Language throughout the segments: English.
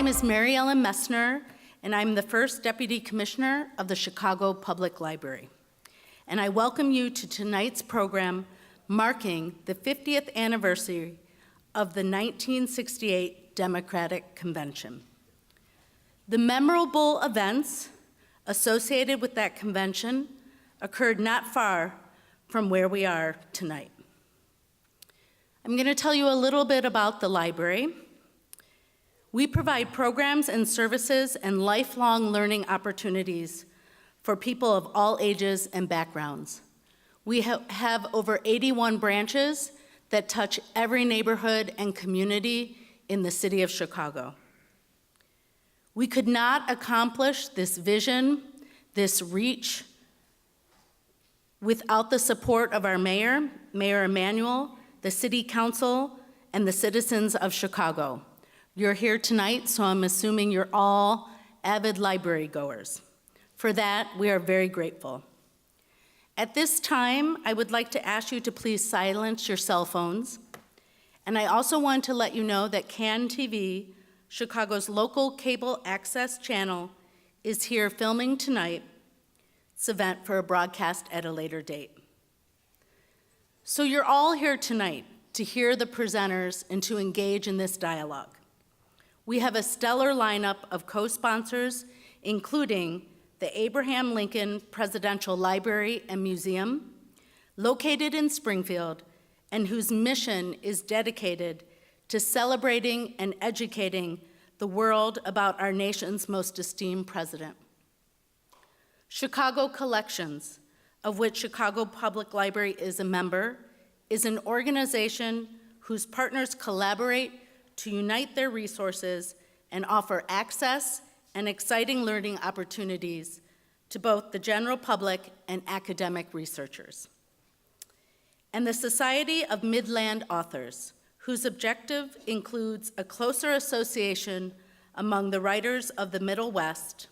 name is Mary Ellen Messner, and I'm the first Deputy Commissioner of the Chicago Public Library. And I welcome you to tonight's program marking the 50th anniversary of the 1968 Democratic Convention. The memorable events associated with that convention occurred not far from where we are tonight. I'm going to tell you a little bit about the library. We provide programs and services and lifelong learning opportunities for people of all ages and backgrounds. We have over 81 branches that touch every neighborhood and community in the city of Chicago. We could not accomplish this vision, this reach, without the support of our mayor, Mayor Emanuel, the city council, and the citizens of Chicago. You're here tonight, so I'm assuming you're all avid library goers. For that, we are very grateful. At this time, I would like to ask you to please silence your cell phones. And I also want to let you know that CAN TV, Chicago's local cable access channel, is here filming tonight's event for a broadcast at a later date. So you're all here tonight to hear the presenters and to engage in this dialogue. We have a stellar lineup of co-sponsors, including the Abraham Lincoln Presidential Library and Museum, located in Springfield, and whose mission is dedicated to celebrating and educating the world about our nation's most esteemed president. Chicago Collections, of which Chicago Public Library is a member, is an organization whose partners collaborate to unite their resources and offer access and exciting learning opportunities to both the general public and academic researchers. And the Society of Midland Authors, whose objective includes a closer association among the writers of the Middle West,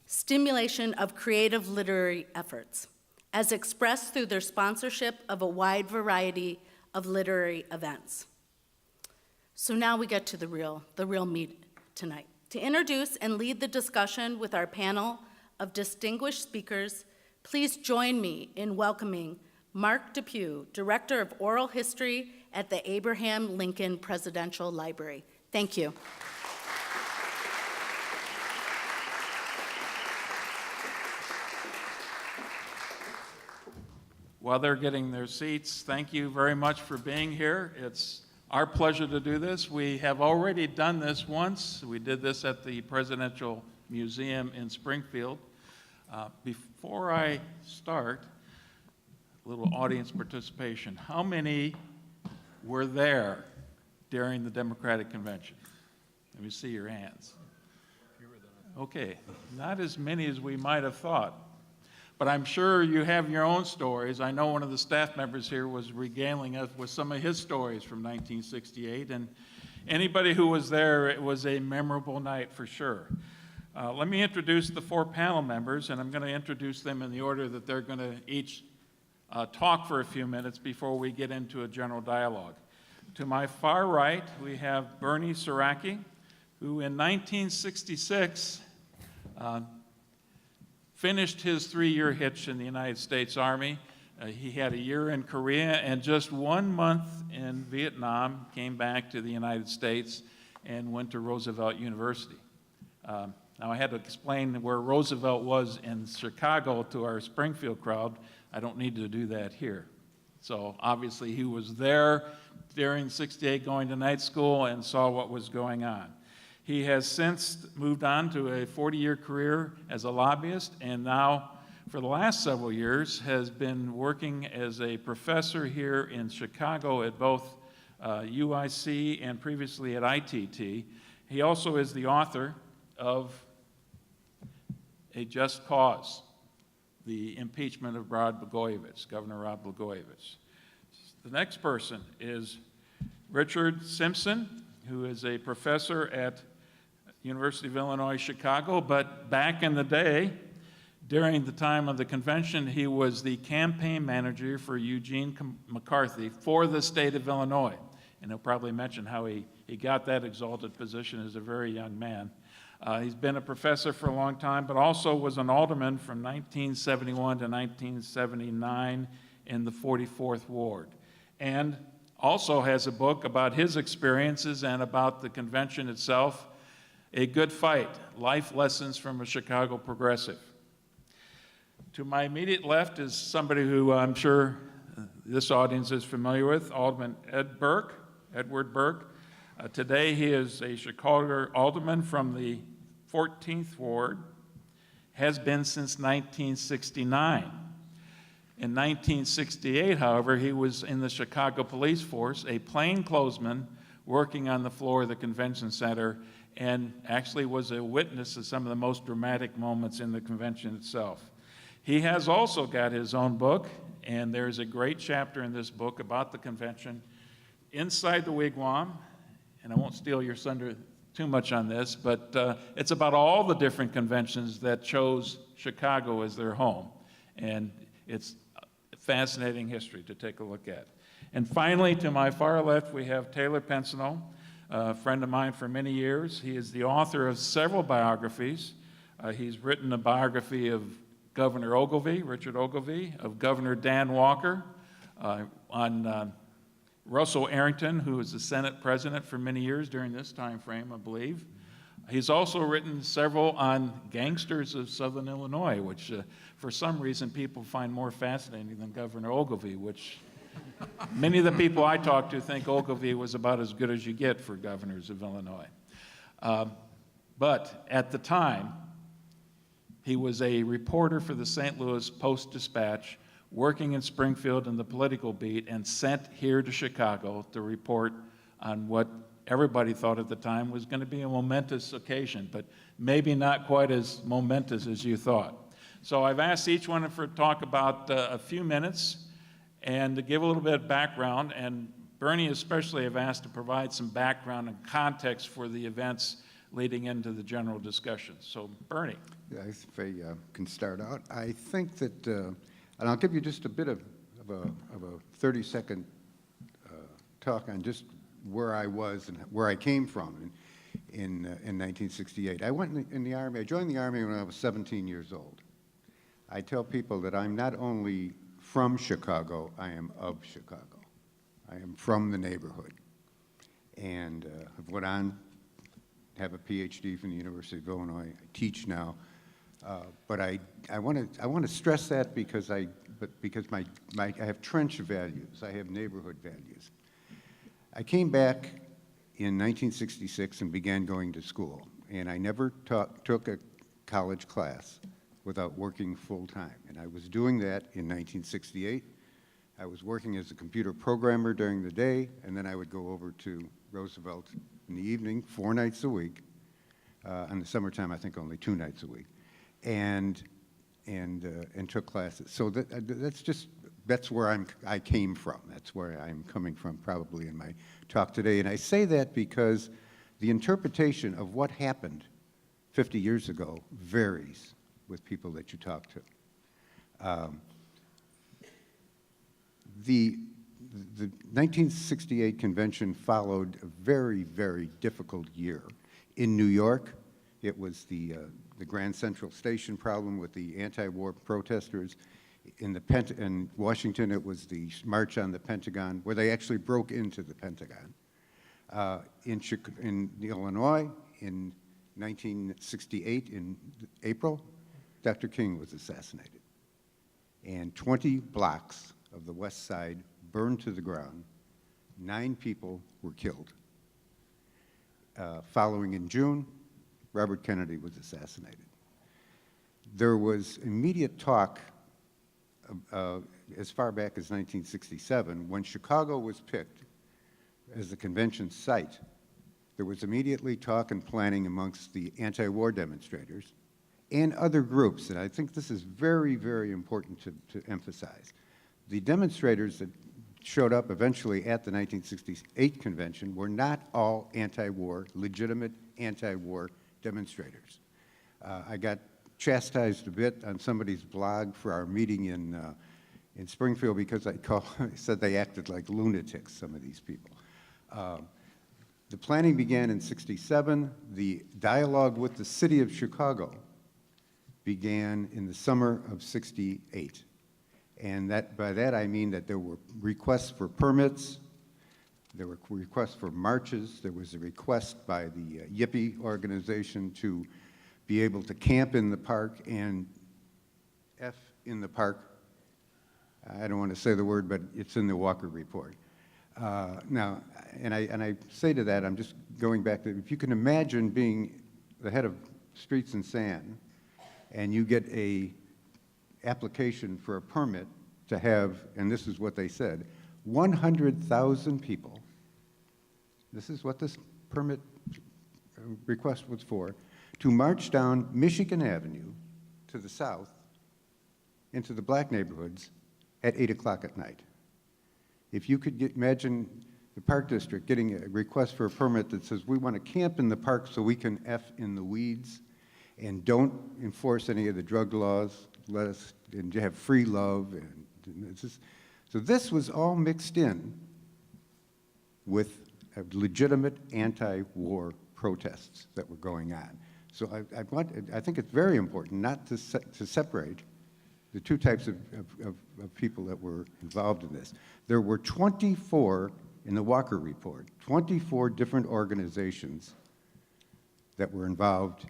stimulation of creative literary efforts, as expressed through their sponsorship of a wide variety of literary events. So now we get to the real meat tonight. To introduce and lead the discussion with our panel of distinguished speakers, please join me in welcoming Mark Depew, Director of Oral History at the Abraham Lincoln Presidential Library. Thank you. While they're getting their seats, thank you very much for being here. It's our pleasure to do this. We have already done this once. We did this at the Presidential Museum in Springfield. Before I start, a little audience participation. How many were there during the Democratic Convention? Let me see your hands. Okay, not as many as we might have thought. But I'm sure you have your own stories. I know one of the staff members here was regaling us with some of his stories from 1968, and anybody who was there, it was a memorable night for sure. Let me introduce the four panel members, and I'm going to introduce them in the order that they're going to each talk for a few minutes before we get into a general dialogue. To my far right, we have Bernice Araki, who in 1966 finished his 3-year hitch in the United States Army. He had a year in Korea and just 1 month in Vietnam, came back to the United States and went to Roosevelt University. Now I had to explain where Roosevelt was in Chicago to our Springfield crowd. I don't need to do that here. So obviously he was there during '68 going to night school and saw what was going on. He has since moved on to a 40-year career as a lobbyist, and now, for the last several years, has been working as a professor here in Chicago at both UIC and previously at ITT. He also is the author of A Just Cause, the impeachment of Governor Rod Blagojevich. The next person is Richard Simpson, who is a professor at University of Illinois, Chicago, but back in the day During the time of the convention, he was the campaign manager for Eugene McCarthy for the state of Illinois. And he'll probably mention how he got that exalted position as a very young man. He's been a professor for a long time, but also was an alderman from 1971 to 1979 in the 44th Ward. And also has a book about his experiences and about the convention itself, A Good Fight, Life Lessons from a Chicago Progressive. To my immediate left is somebody who I'm sure this audience is familiar with, Alderman Edward Burke. Today he is a Chicago alderman from the 14th Ward, has been since 1969. In 1968, however, he was in the Chicago Police Force, a plainclothesman working on the floor of the convention center, and actually was a witness to some of the most dramatic moments in the convention itself. He has also got his own book, and there's a great chapter in this book about the convention inside the wigwam, and I won't steal your thunder too much on this, but it's about all the different conventions that chose Chicago as their home, and it's a fascinating history to take a look at. And finally, to my far left, we have Taylor Pensando, a friend of mine for many years. He is the author of several biographies. He's written a biography of Governor Ogilvie, Richard Ogilvie, of Governor Dan Walker, on Russell Arrington, who was the Senate president for many years during this time frame, I believe. He's also written several on gangsters of Southern Illinois, which for some reason people find more fascinating than Governor Ogilvie, which many of the people I talk to think Ogilvie was about as good as you get for governors of Illinois. But at the time, he was a reporter for the St. Louis Post-Dispatch, working in Springfield in the political beat, and sent here to Chicago to report on what everybody thought at the time was going to be a momentous occasion, but maybe not quite as momentous as you thought. So I've asked each one of them to talk about a few minutes and to give a little bit of background, and Bernie especially I've asked to provide some background and context for the events leading into the general discussion. So Bernie. Yeah, if I can start out, I think that, and I'll give you just a bit of a 30-second talk on just where I was and where I came from in 1968. I went in the Army. I joined the Army when I was 17 years old. I tell people that I'm not only from Chicago, I am of Chicago. I am from the neighborhood. And I've went on to have a PhD from the University of Illinois. I teach now. But I want to stress that because I have trench values. I have neighborhood values. I came back in 1966 and began going to school, and I never took a college class without working full-time, and I was doing that in 1968. I was working as a computer programmer during the day, and then I would go over to Roosevelt in the evening, 4 nights a week. In the summertime, I think only 2 nights a week, and took classes. So that's where I came from. That's where I'm coming from probably in my talk today. And I say that because the interpretation of what happened 50 years ago varies with people that you talk to. The 1968 convention followed a very, very difficult year. In New York, it was the Grand Central Station problem with the anti-war protesters. In Washington, it was the March on the Pentagon, where they actually broke into the Pentagon. In Illinois, in 1968, in April, Dr. King was assassinated. And 20 blocks of the West Side burned to the ground. 9 people were killed. Following in June, Robert Kennedy was assassinated. There was immediate talk as far back as 1967, when Chicago was picked as the convention site. There was immediately talk and planning amongst the anti-war demonstrators and other groups, and I think this is very, very important to emphasize. The demonstrators that showed up eventually at the 1968 convention were not all anti-war, legitimate anti-war demonstrators. I got chastised a bit on somebody's blog for our meeting in Springfield because I said they acted like lunatics, some of these people. The planning began in '67. The dialogue with the city of Chicago began in the summer of '68. And by that I mean that there were requests for permits, there were requests for marches, there was a request by the Yippie organization to be able to camp in the park and F in the park. I don't want to say the word, but it's in the Walker Report. Now, and I say to that, I'm just going back to, if you can imagine being the head of Streets and Sand, and you get a application for a permit to have, and this is what they said, 100,000 people, this is what this permit request was for, to march down Michigan Avenue to the south into the black neighborhoods at 8 o'clock at night. If you could imagine the Park District getting a request for a permit that says, we want to camp in the park so we can F in the weeds and don't enforce any of the drug laws, let us and have free love. So this was all mixed in with legitimate anti-war protests that were going on. So I think it's very important not to separate the two types of people that were involved in this. There were 24, in the Walker Report, 24 different organizations that were involved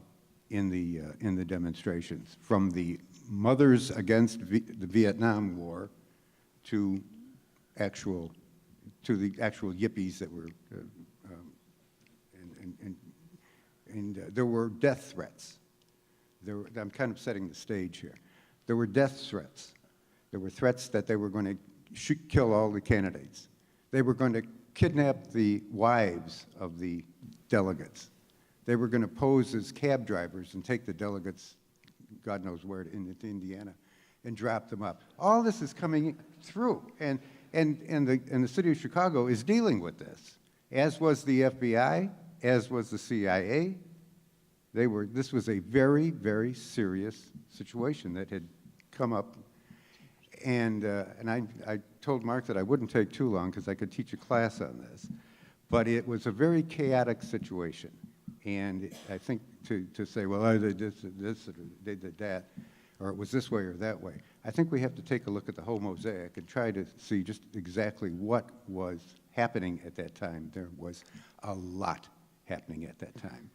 in the demonstrations, from the Mothers Against the Vietnam War to the actual Yippies that were, and there were death threats. I'm kind of setting the stage here. There were death threats. There were threats that they were going to kill all the candidates. They were going to kidnap the wives of the delegates. They were going to pose as cab drivers and take the delegates, God knows where, into Indiana, and drop them up. All this is coming through, and the city of Chicago is dealing with this, as was the FBI, as was the CIA. This was a very, very serious situation that had come up, and I told Mark that I wouldn't take too long because I could teach a class on this, but it was a very chaotic situation, and I think to say, well, I did this, or they did that, or it was this way or that way, I think we have to take a look at the whole mosaic and try to see just exactly what was happening at that time. There was a lot happening at that time.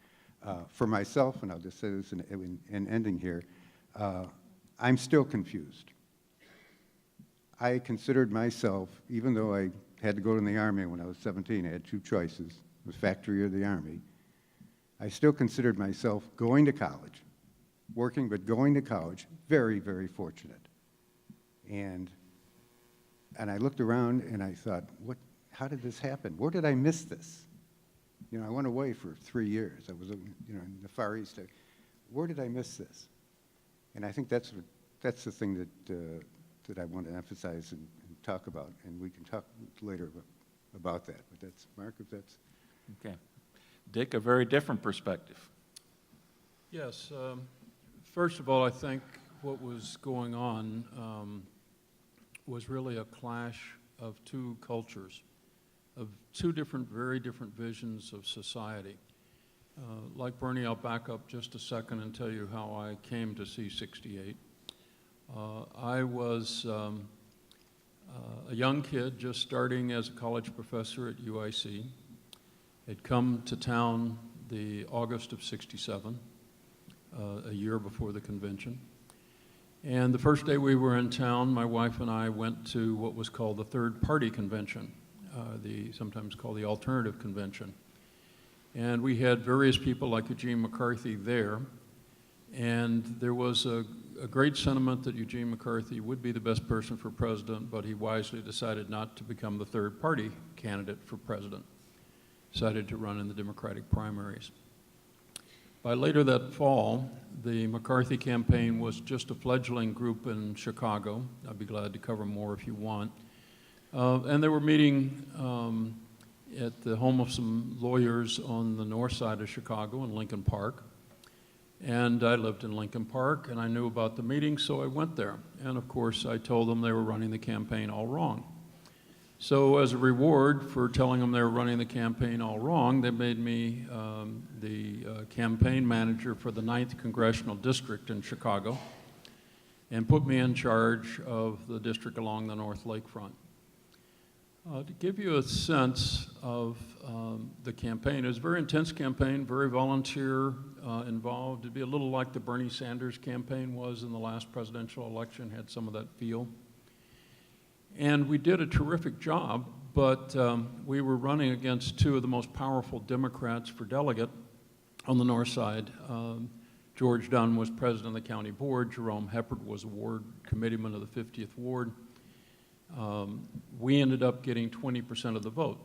For myself, and I'll just say this in ending here, I'm still confused. I considered myself, even though I had to go in the Army when I was 17, I had two choices, the factory or the Army. I still considered myself going to college, working, but going to college, very, very fortunate. And I looked around and I thought, how did this happen? Where did I miss this? You know, I went away for 3 years. I was, in the Far East. Where did I miss this? And I think that's the thing that I want to emphasize and talk about, and we can talk later about that. But that's, Mark, if that's... Okay. Dick, a very different perspective. Yes. First of all, I think what was going on was really a clash of two cultures, of two very different visions of society. Like Bernie, I'll back up just a second and tell you how I came to see 68. I was a young kid just starting as a college professor at UIC. Had come to town the August of '67, a year before the convention. And the first day we were in town, my wife and I went to what was called the Third Party Convention, sometimes called the Alternative Convention. And we had various people like Eugene McCarthy there, and there was a great sentiment that Eugene McCarthy would be the best person for president, but he wisely decided not to become the third party candidate for president, decided to run in the Democratic primaries. By later that fall, the McCarthy campaign was just a fledgling group in Chicago. I'd be glad to cover more if you want. And they were meeting at the home of some lawyers on the north side of Chicago in Lincoln Park. And I lived in Lincoln Park, and I knew about the meeting, so I went there. And of course, I told them they were running the campaign all wrong. So as a reward for telling them they were running the campaign all wrong, they made me the campaign manager for the 9th Congressional District in Chicago and put me in charge of the district along the North Lakefront. To give you a sense of the campaign, it was a very intense campaign, very volunteer involved. It'd be a little like the Bernie Sanders campaign was in the last presidential election, had some of that feel. And we did a terrific job, but we were running against two of the most powerful Democrats for delegate on the north side. George Dunn was president of the county board. Jerome Heppard was a ward committeeman of the 50th Ward. We ended up getting 20% of the vote.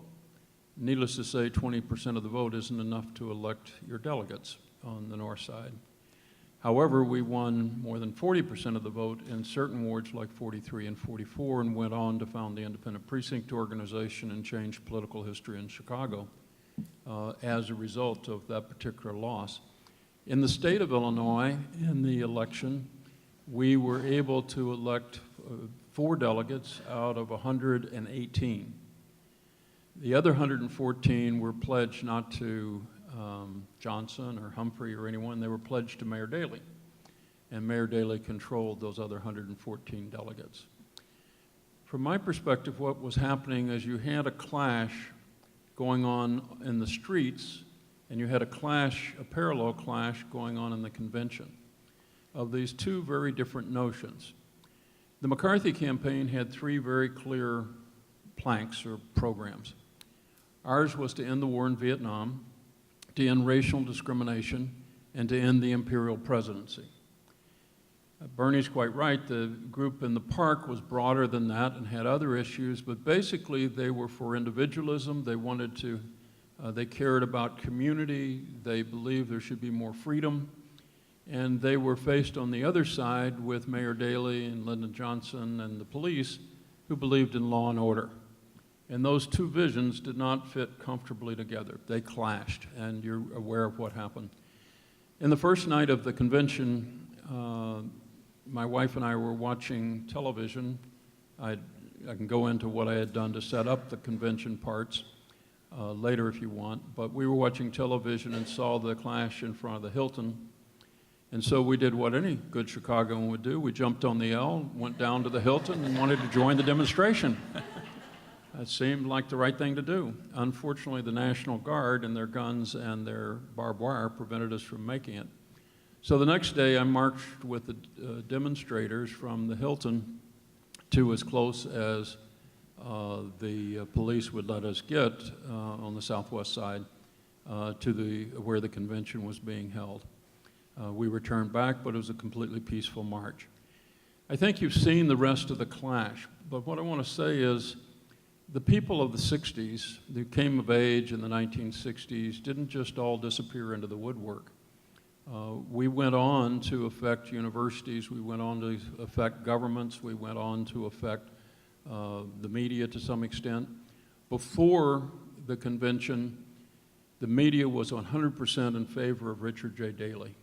Needless to say, 20% of the vote isn't enough to elect your delegates on the north side. However, we won more than 40% of the vote in certain wards like 43 and 44 and went on to found the Independent Precinct Organization and change political history in Chicago as a result of that particular loss. In the state of Illinois, in the election, we were able to elect 4 delegates out of 118. The other 114 were pledged not to Johnson or Humphrey or anyone. They were pledged to Mayor Daly. And Mayor Daly controlled those other 114 delegates. From my perspective, what was happening is you had a clash going on in the streets, and you had a parallel clash going on in the convention of these two very different notions. The McCarthy campaign had 3 very clear planks or programs. Ours was to end the war in Vietnam, to end racial discrimination, and to end the imperial presidency. Bernie's quite right. The group in the park was broader than that and had other issues, but basically they were for individualism. They wanted to, they cared about community. They believed there should be more freedom. And they were faced on the other side with Mayor Daly and Lyndon Johnson and the police who believed in law and order. And those two visions did not fit comfortably together. They clashed, and you're aware of what happened. In the first night of the convention, my wife and I were watching television. I can go into what I had done to set up the convention parts later if you want, but we were watching television and saw the clash in front of the Hilton. And so we did what any good Chicagoan would do. We jumped on the L, went down to the Hilton, and wanted to join the demonstration. It seemed like the right thing to do. Unfortunately, the National Guard and their guns and their barbed wire prevented us from making it. So the next day, I marched with the demonstrators from the Hilton to as close as the police would let us get on the southwest side to where the convention was being held. We returned back, but it was a completely peaceful march. I think you've seen the rest of the clash, but what I want to say is the people of the 60s who came of age in the 1960s didn't just all disappear into the woodwork. We went on to affect universities, we went on to affect governments, we went on to affect the media to some extent. Before the convention, the media was 100% in favor of Richard J. Daly.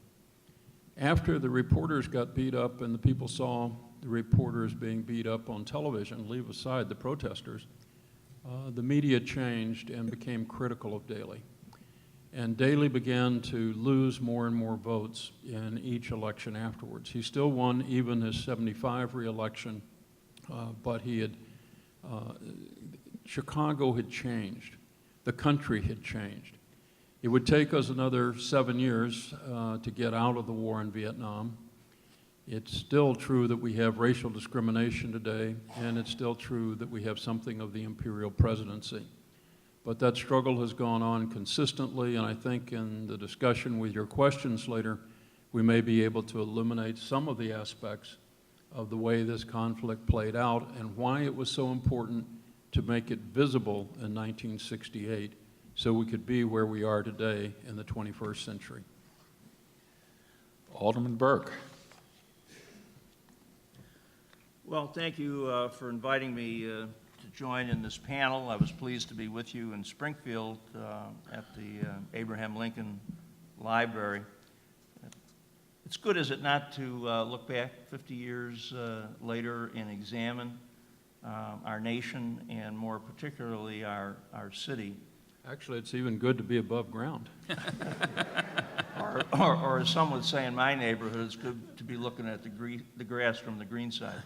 After the reporters got beat up and the people saw the reporters being beat up on television, leave aside the protesters, the media changed and became critical of Daly. And Daly began to lose more and more votes in each election afterwards. He still won even his 75 re-election, but he had, Chicago had changed. The country had changed. It would take us another 7 years to get out of the war in Vietnam. It's still true that we have racial discrimination today, and it's still true that we have something of the imperial presidency. But that struggle has gone on consistently, and I think in the discussion with your questions later, we may be able to illuminate some of the aspects of the way this conflict played out and why it was so important to make it visible in 1968 so we could be where we are today in the 21st century. Alderman Burke. Well, thank you for inviting me to join in this panel. I was pleased to be with you in Springfield at the Abraham Lincoln Library. It's good, is it not, to look back 50 years later and examine our nation and more particularly our city, Actually, it's even good to be above ground. or as some would say in my neighborhood, it's good to be looking at the grass from the green side.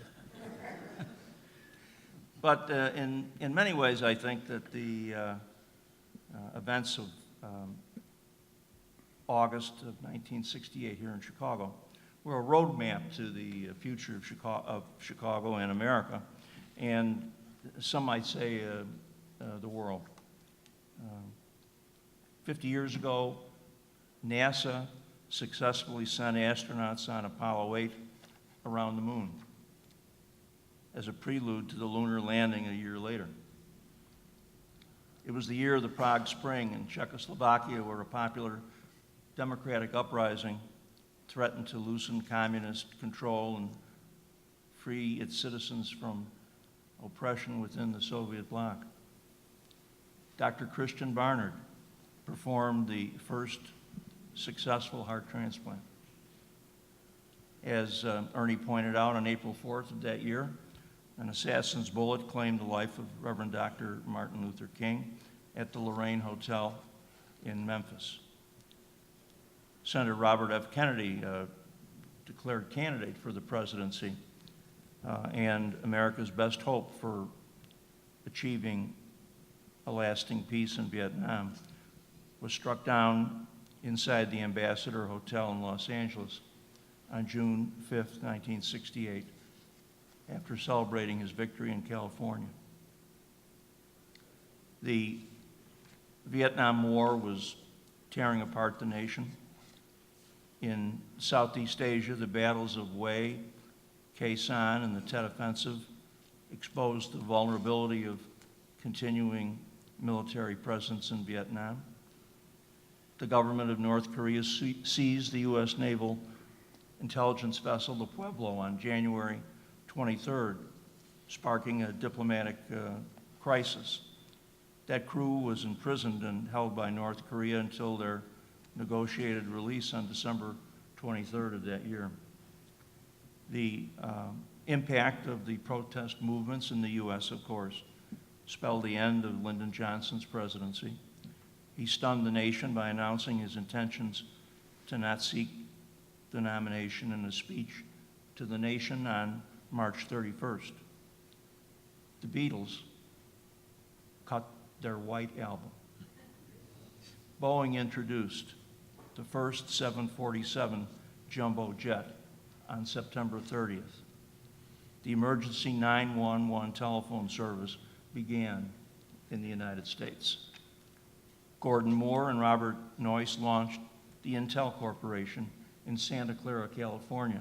But in many ways, I think that the events of August of 1968 here in Chicago were a roadmap to the future of Chicago and America, and some might say the world. 50 years ago, NASA successfully sent astronauts on Apollo 8 around the moon as a prelude to the lunar landing a year later. It was the year of the Prague Spring in Czechoslovakia, where a popular democratic uprising threatened to loosen communist control and free its citizens from oppression within the Soviet bloc. Dr. Christian Barnard performed the first successful heart transplant. As Ernie pointed out, on April 4th of that year, an assassin's bullet claimed the life of Reverend Dr. Martin Luther King at the Lorraine Hotel in Memphis. Senator Robert F. Kennedy declared candidate for the presidency, and America's best hope for achieving a lasting peace in Vietnam was struck down inside the Ambassador Hotel in Los Angeles on June 5th, 1968, after celebrating his victory in California. The Vietnam War was tearing apart the nation. In Southeast Asia, the battles of Hue, Khe Sanh, and the Tet Offensive exposed the vulnerability of continuing military presence in Vietnam. The government of North Korea seized the U.S. naval intelligence vessel, the Pueblo, on January 23rd, sparking a diplomatic crisis. That crew was imprisoned and held by North Korea until their negotiated release on December 23rd of that year. The impact of the protest movements in the U.S., of course, spelled the end of Lyndon Johnson's presidency. He stunned the nation by announcing his intentions to not seek the nomination in a speech to the nation on March 31st. The Beatles cut their White Album. Boeing introduced the first 747 jumbo jet on September 30th. The emergency 911 telephone service began in the United States. Gordon Moore and Robert Noyce launched the Intel Corporation in Santa Clara, California,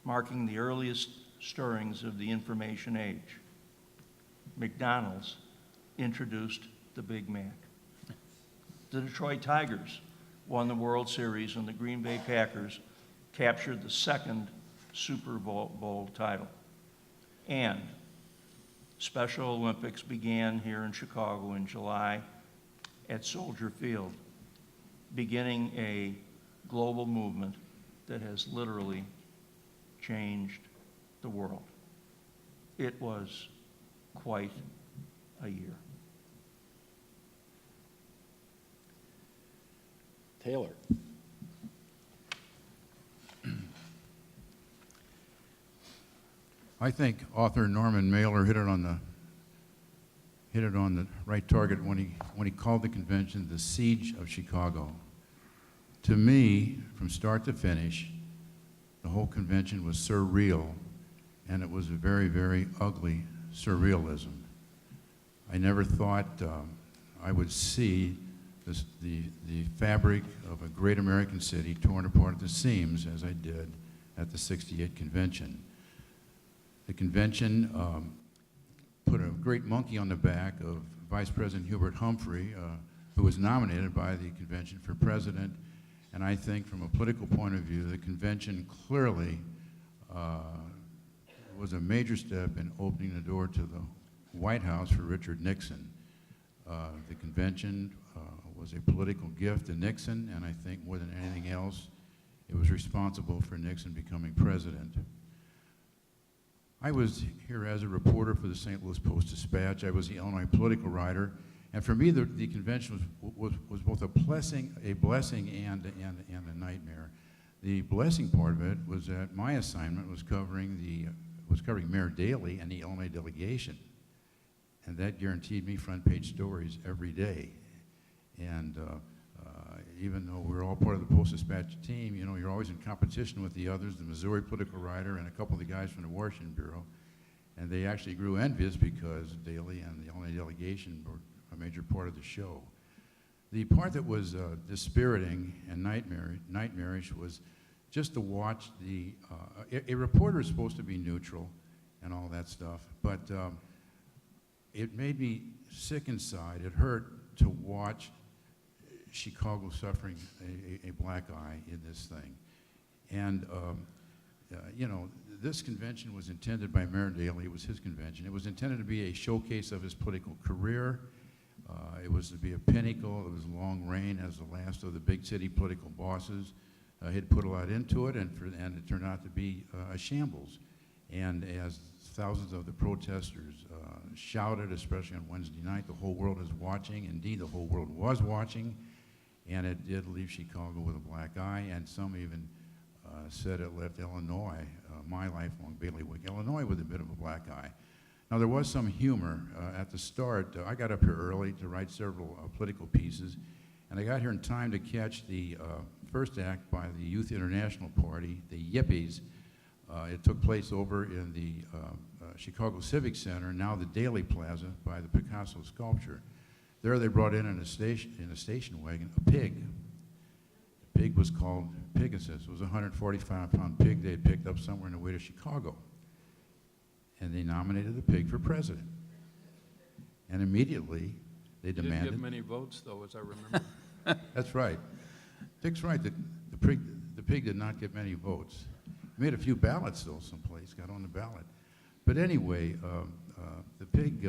marking the earliest stirrings of the information age. McDonald's introduced the Big Mac. The Detroit Tigers won the World Series, and the Green Bay Packers captured the second Super Bowl title. And Special Olympics began here in Chicago in July at Soldier Field, beginning a global movement that has literally changed the world. It was quite a year. Taylor. I think author Norman Mailer hit it on the right target when he called the convention the Siege of Chicago. To me, from start to finish, the whole convention was surreal, and it was a very, very ugly surrealism. I never thought I would see the fabric of a great American city torn apart at the seams as I did at the '68 convention. The convention put a great monkey on the back of Vice President Hubert Humphrey, who was nominated by the convention for president. And I think from a political point of view, the convention clearly was a major step in opening the door to the White House for Richard Nixon. The convention was a political gift to Nixon, and I think more than anything else, It was responsible for Nixon becoming president. I was here as a reporter for the St. Louis Post-Dispatch. I was the Illinois political writer. And for me, the convention was both a blessing and a nightmare. The blessing part of it was that my assignment was covering Mayor Daly and the Illinois delegation. And that guaranteed me front page stories every day. And even though we're all part of the Post-Dispatch team, you know, you're always in competition with the others, the Missouri political writer and a couple of the guys from the Washington Bureau. And they actually grew envious because Daly and the Illinois delegation were a major part of the show. The part that was dispiriting and nightmarish was just to watch a reporter is supposed to be neutral and all that stuff, but it made me sick inside. It hurt to watch Chicago suffering a black eye in this thing. And, you know, this convention was intended by Mayor Daly. It was his convention. It was intended to be a showcase of his political career. It was to be a pinnacle of his long reign as the last of the big city political bosses. He'd put a lot into it, and it turned out to be a shambles. And as thousands of the protesters shouted, especially on Wednesday night, the whole world is watching. Indeed, the whole world was watching, and it did leave Chicago with a black eye, and some even said it left Illinois, my lifelong bailiwick, Illinois, with a bit of a black eye. Now, there was some humor at the start. I got up here early to write several political pieces, and I got here in time to catch the first act by the Youth International Party, the Yippies. It took place over in the Chicago Civic Center, now the Daly Plaza, by the Picasso sculpture. There they brought in a station wagon, a pig. The pig was called Pegasus. It was a 145-pound pig they had picked up somewhere on the way to Chicago. And they nominated the pig for president. And immediately they demanded... Didn't get many votes, though, as I remember. That's right. Dick's right. The pig did not get many votes. Made a few ballots, though, someplace, got on the ballot. But anyway, the pig,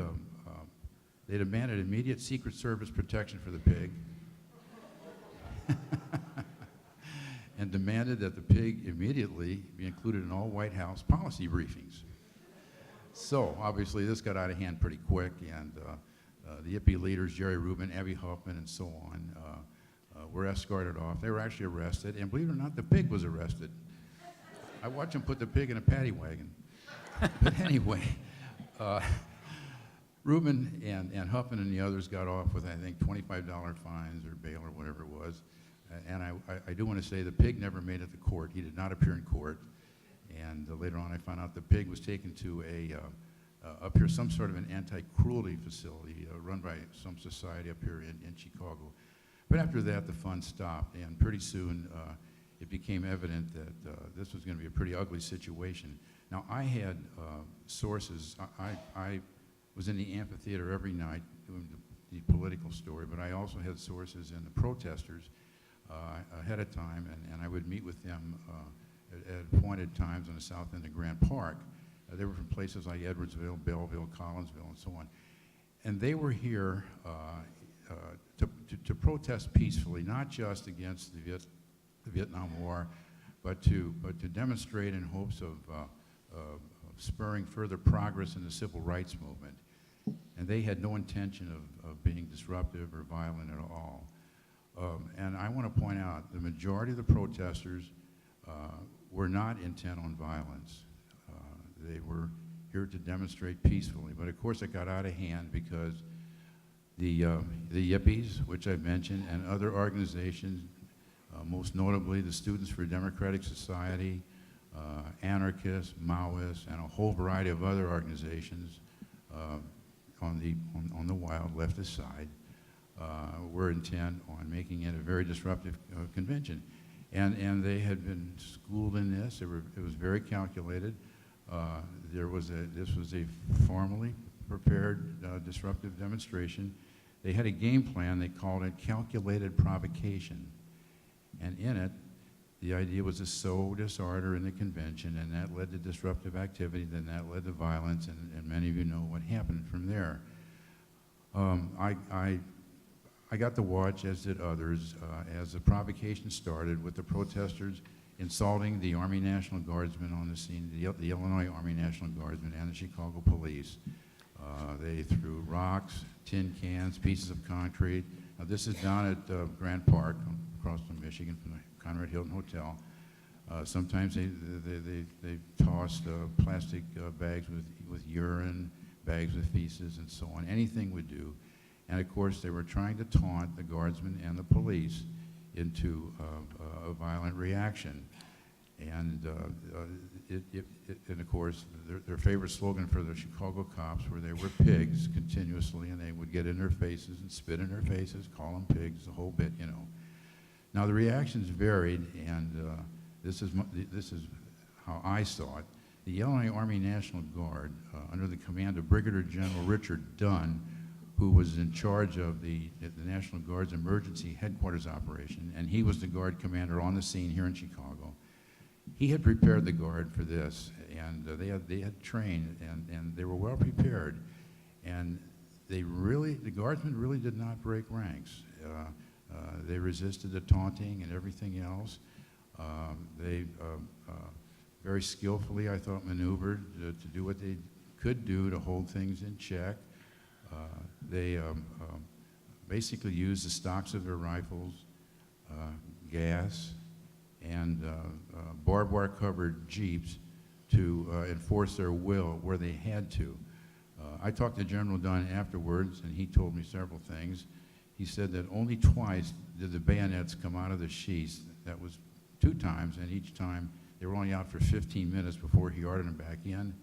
they demanded immediate Secret Service protection for the pig and demanded that the pig immediately be included in all White House policy briefings. So, obviously, this got out of hand pretty quick, and the Yippie leaders, Jerry Rubin, Abby Huffman, and so on, were escorted off. They were actually arrested, and believe it or not, the pig was arrested. I watched them put the pig in a paddy wagon. But anyway, Rubin and Huffman and the others got off with, I think, $25 fines or bail or whatever it was. And I do want to say the pig never made it to court. He did not appear in court. And later on, I found out the pig was taken to up here, some sort of an anti-cruelty facility run by some society up here in Chicago. But after that, the fun stopped, and pretty soon it became evident that this was going to be a pretty ugly situation. Now, I had sources. I was in the amphitheater every night doing the political story, but I also had sources in the protesters ahead of time, and I would meet with them at appointed times on the south end of Grant Park. They were from places like Edwardsville, Belleville, Collinsville, and so on. And they were here to protest peacefully, not just against the Vietnam War, but to demonstrate in hopes of spurring further progress in the civil rights movement. And they had no intention of being disruptive or violent at all. And I want to point out, the majority of the protesters were not intent on violence. They were here to demonstrate peacefully. But of course, it got out of hand because the Yippies, which I've mentioned, and other organizations, most notably the Students for a Democratic Society, anarchists, Maoists, and a whole variety of other organizations on the wild leftist side, were intent on making it a very disruptive convention. And they had been schooled in this. It was very calculated. This was a formally prepared disruptive demonstration. They had a game plan. They called it calculated provocation. And in it, the idea was to sow disorder in the convention, and that led to disruptive activity, then that led to violence, and many of you know what happened from there. I got to watch, as did others, as the provocation started with the protesters insulting the Army National Guardsmen on the scene, the Illinois Army National Guardsmen and the Chicago police. They threw rocks, tin cans, pieces of concrete. Now, this is down at Grant Park, across from Michigan, from the Conrad Hilton Hotel. Sometimes they tossed plastic bags with urine, bags with feces, and so on. Anything would do. And of course, they were trying to taunt the guardsmen and the police into a violent reaction. And and of course, their favorite slogan for the Chicago cops were they were pigs continuously, and they would get in their faces and spit in their faces, call them pigs, the whole bit, you know. Now the reactions varied, and this is how I saw it. The Illinois Army National Guard, under the command of Brigadier General Richard Dunn, who was in charge of the National Guard's emergency headquarters operation, and he was the Guard commander on the scene here in Chicago. He had prepared the Guard for this, and they had trained, and they were well prepared. And the Guardsmen really did not break ranks. They resisted the taunting and everything else. They very skillfully, I thought, maneuvered to do what they could do to hold things in check. They basically used the stocks of their rifles, gas, and barbed wire covered jeeps to enforce their will where they had to. I talked to General Dunn afterwards, and he told me several things. He said that only twice did the bayonets come out of the sheaths. That was 2 times, and each time they were only out for 15 minutes before he ordered them back in.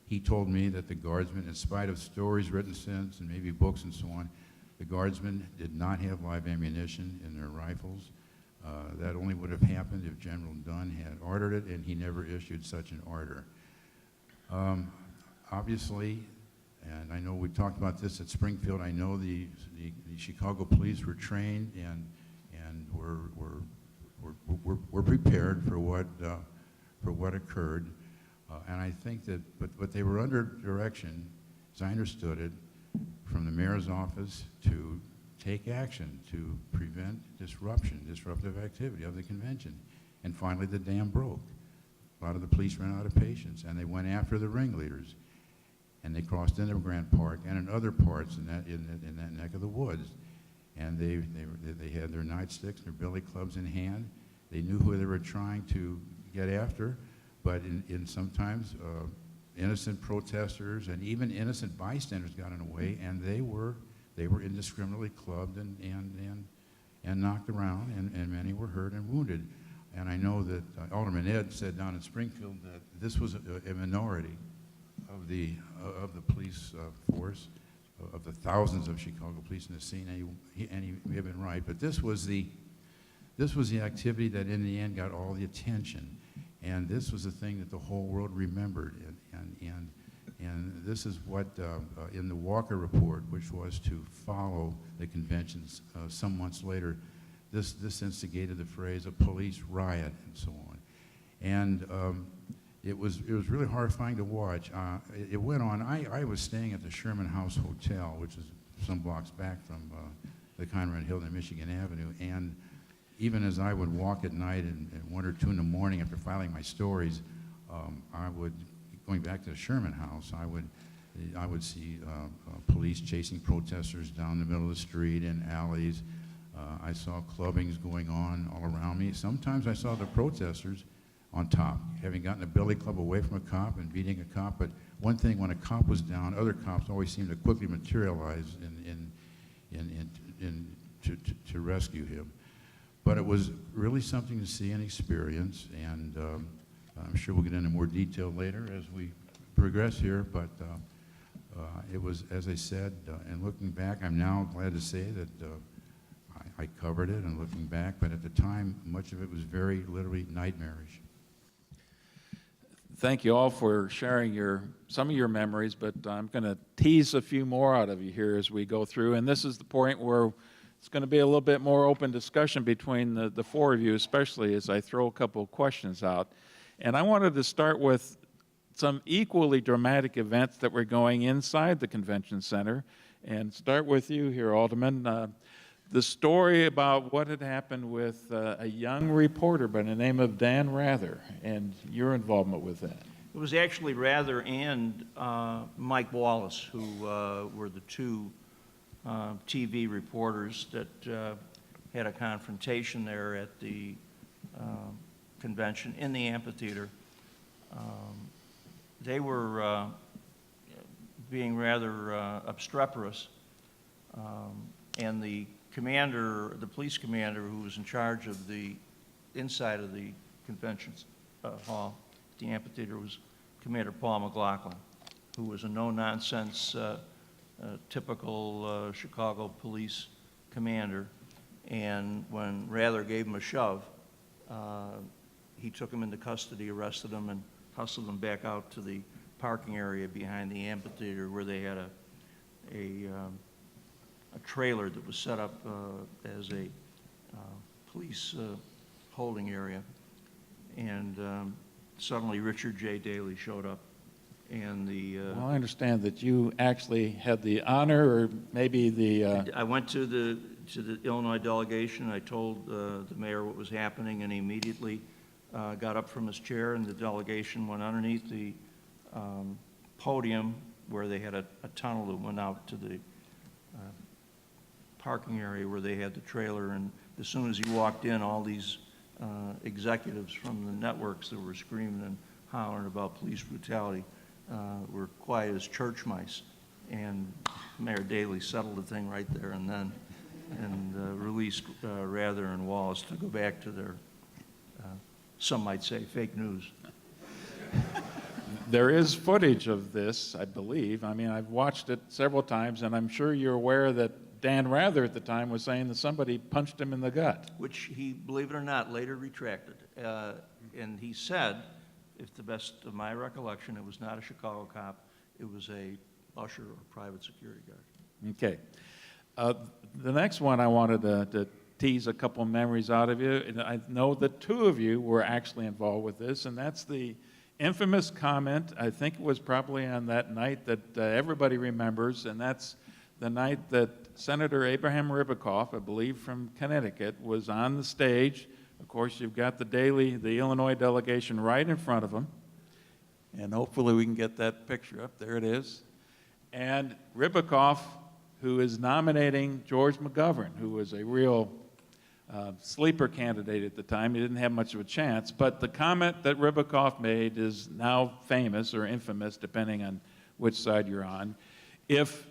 He told me that the Guardsmen, in spite of stories written since and maybe books and so on, the Guardsmen did not have live ammunition in their rifles. That only would have happened if General Dunn had ordered it, and he never issued such an order. Obviously, and I know we talked about this at Springfield, I know the Chicago police were trained and were prepared for what occurred. And I think that, but they were under direction, as I understood it, from the mayor's office to take action to prevent disruptive activity of the convention. And finally, the dam broke. A lot of the police ran out of patience, and they went after the ringleaders. And they crossed into Grant Park and in other parts in that neck of the woods. And they had their nightsticks, their billy clubs in hand. They knew who they were trying to get after. But in sometimes innocent protesters and even innocent bystanders got in the way, and they were indiscriminately clubbed and knocked around, and many were hurt and wounded. And I know that Alderman Ed said down in Springfield that this was a minority of the police force, of the thousands of Chicago police in the scene, and he may have been right. But this was the activity that in the end got all the attention. And this was the thing that the whole world remembered. And this is what, in the Walker Report, which was to follow the conventions some months later, this instigated the phrase, a police riot, and so on. And it was really horrifying to watch. It went on. I was staying at the Sherman House Hotel, which is some blocks back from the Conrad Hilton and Michigan Avenue. And even as I would walk at night and 1 or 2 in the morning after filing my stories, I would, going back to the Sherman House, I would see police chasing protesters down the middle of the street in alleys. I saw clubbings going on all around me. Sometimes I saw the protesters on top, having gotten a billy club away from a cop and beating a cop. But one thing, when a cop was down, other cops always seemed to quickly materialize to rescue him. But it was really something to see and experience, and I'm sure we'll get into more detail later as we progress here, but it was, as I said, and looking back, I'm now glad to say that I covered it and looking back, but at the time, much of it was very literally nightmarish. Thank you all for sharing some of your memories, but I'm going to tease a few more out of you here as we go through, and this is the point where it's going to be a little bit more open discussion between the 4 of you, especially as I throw a couple of questions out. And I wanted to start with some equally dramatic events that were going inside the convention center, and start with you here, Alderman. the story about what had happened with a young reporter by the name of Dan Rather and your involvement with that. It was actually Rather and Mike Wallace who were the two TV reporters that had a confrontation there at the convention in the amphitheater. They were being rather obstreperous, and the commander, the police commander who was in charge of the inside of the convention hall, the amphitheater, was Commander Paul McLaughlin, who was a no-nonsense, typical Chicago police commander. And when Rather gave him a shove, he took him into custody, arrested him, and hustled him back out to the parking area behind the amphitheater, where they had a trailer that was set up as a police holding area. And suddenly Richard J. Daly showed up, and the... Well, I understand that you actually had the honor, or maybe the... I went to the Illinois delegation. I told the mayor what was happening, and he immediately got up from his chair, and the delegation went underneath the podium where they had a tunnel that went out to the parking area where they had the trailer. And as soon as he walked in, all these executives from the networks that were screaming and hollering about police brutality were quiet as church mice. And Mayor Daly settled the thing right there and then, and released Rather and Wallace to go back to their, some might say, fake news. There is footage of this, I believe. I mean, I've watched it several times, and I'm sure you're aware that Dan Rather at the time was saying that somebody punched him in the gut. Which he, believe it or not, later retracted. And he said, if the best of my recollection, it was not a Chicago cop, it was a usher or private security guard. Okay. The next one I wanted to tease a couple of memories out of you, and I know that two of you were actually involved with this, and that's the infamous comment, I think it was probably on that night that everybody remembers, and that's the night that Senator Abraham Ribicoff, I believe from Connecticut, was on the stage. Of course, you've got the Daly, the Illinois delegation right in front of him, and hopefully we can get that picture up. There it is. And Ribicoff, who is nominating George Mcgovern, who was a real sleeper candidate at the time. He didn't have much of a chance, but the comment that Ribicoff made is now famous or infamous, depending on which side you're on. If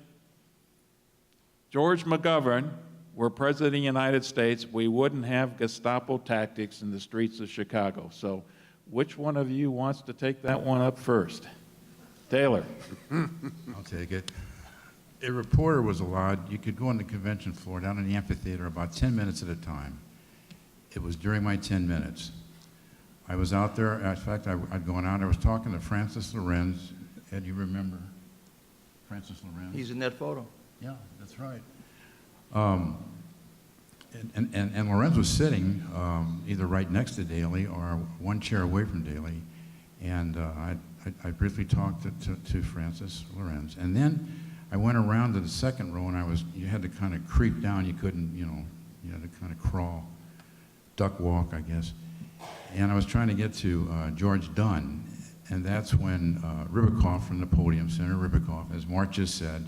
George Mcgovern were President of the United States, we wouldn't have Gestapo tactics in the streets of Chicago. So which one of you wants to take that one up first? Taylor. I'll take it. A reporter was allowed, you could go on the convention floor down in the amphitheater about 10 minutes at a time. It was during my 10 minutes. I was out there, in fact, I'd gone out, I was talking to Francis Lorenz. Ed, you remember Francis Lorenz? He's in that photo. Yeah, that's right. And Lorenz was sitting either right next to Daly or one chair away from Daly. And I briefly talked to Francis Lorenz. And then I went around to the second row, and you had to kind of creep down. You couldn't, you had to kind of crawl, duck walk, I guess. And I was trying to get to George Dunn, and that's when Ribicoff from the Podium, Senator Ribicoff, as Mark just said,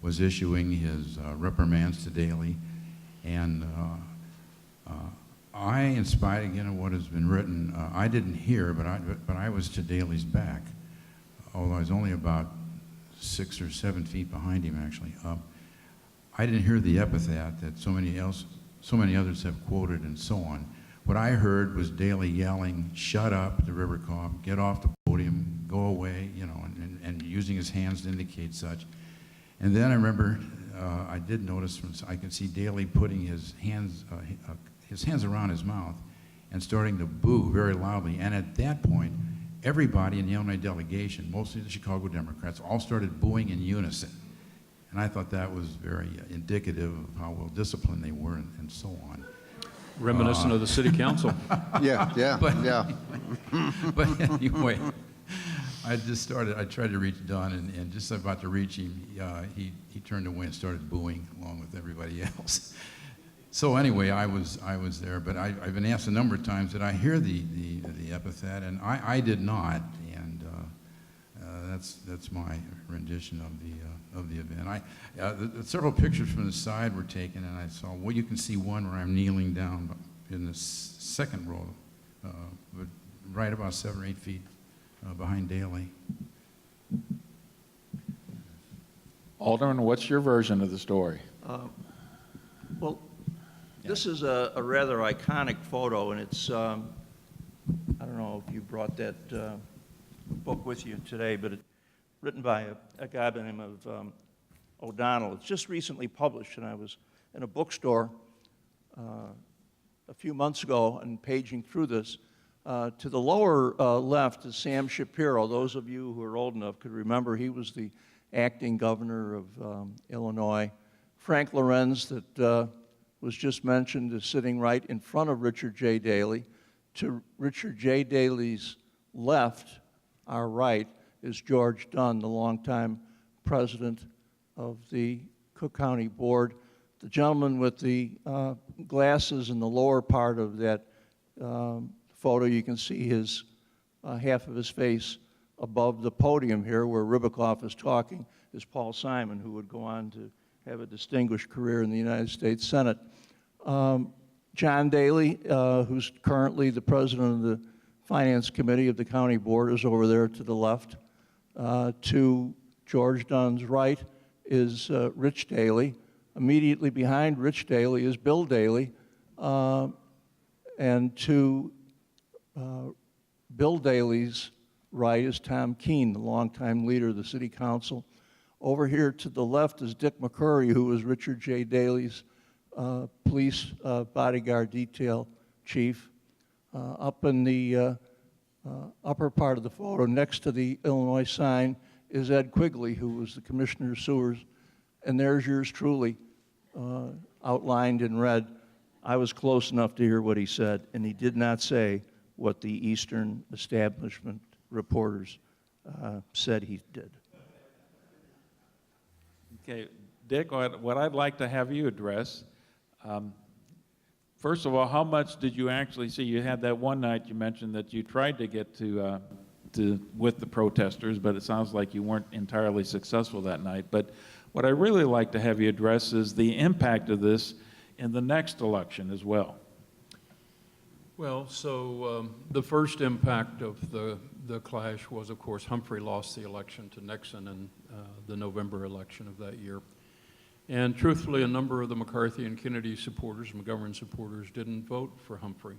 was issuing his reprimands to Daly. And I, in spite, again, of what has been written, I didn't hear, but I was to Daly's back, although I was only about 6 or 7 feet behind him, actually. I didn't hear the epithet that so many others have quoted and so on. What I heard was Daly yelling, "Shut up," to Ribicoff, "Get off the podium, go away," and using his hands to indicate such. And then I remember, I did notice, I could see Daly putting his hands around his mouth and starting to boo very loudly. And at that point, everybody in the Illinois delegation, mostly the Chicago Democrats, all started booing in unison. And I thought that was very indicative of how well disciplined they were and so on. Reminiscent of the city council. Yeah. But anyway, I tried to reach Dunn, and just about to reach him, he turned away and started booing along with everybody else. So anyway, I was there, but I've been asked a number of times, did I hear the epithet? And I did not, and that's my rendition of the event. Several pictures from the side were taken, and I saw, well, you can see one where I'm kneeling down in the second row, but right about 7 or 8 feet behind Daly. Alderman, what's your version of the story? Well, this is a rather iconic photo, and it's, I don't know if you brought that book with you today, but it's written by a guy by the name of O'Donnell. It's just recently published, and I was in a bookstore a few months ago and paging through this. To the lower left is Sam Shapiro. Those of you who are old enough could remember he was the acting governor of Illinois. Frank Lorenz, that was just mentioned, is sitting right in front of Richard J. Daly. To Richard J. Daly's left, our right, is George Dunn, the longtime president of the Cook County Board. The gentleman with the glasses in the lower part of that photo, you can see his half of his face above the podium here where Ribicoff is talking, is Paul Simon, who would go on to have a distinguished career in the United States Senate. John Daly, who's currently the president of the Finance Committee of the County Board, is over there to the left. To George Dunn's right is Rich Daly. Immediately behind Rich Daly is Bill Daly. And to Bill Daly's right is Tom Keene, the longtime leader of the City Council. Over here to the left is Dick McCurry, who was Richard J. Daly's police bodyguard detail chief. Up in the upper part of the photo, next to the Illinois sign, is Ed Quigley, who was the Commissioner of Sewers. And there's yours truly, outlined in red. I was close enough to hear what he said, and he did not say what the Eastern establishment reporters said he did. Okay, Dick, what I'd like to have you address, first of all, how much did you actually see? You had that one night you mentioned that you tried to get to with the protesters, but it sounds like you weren't entirely successful that night. But what I really like to have you address is the impact of this in the next election as well. Well, so the first impact of the clash was, of course, Humphrey lost the election to Nixon in the November election of that year. And truthfully, a number of the McCarthy and Kennedy supporters, Mcgovern supporters, didn't vote for Humphrey.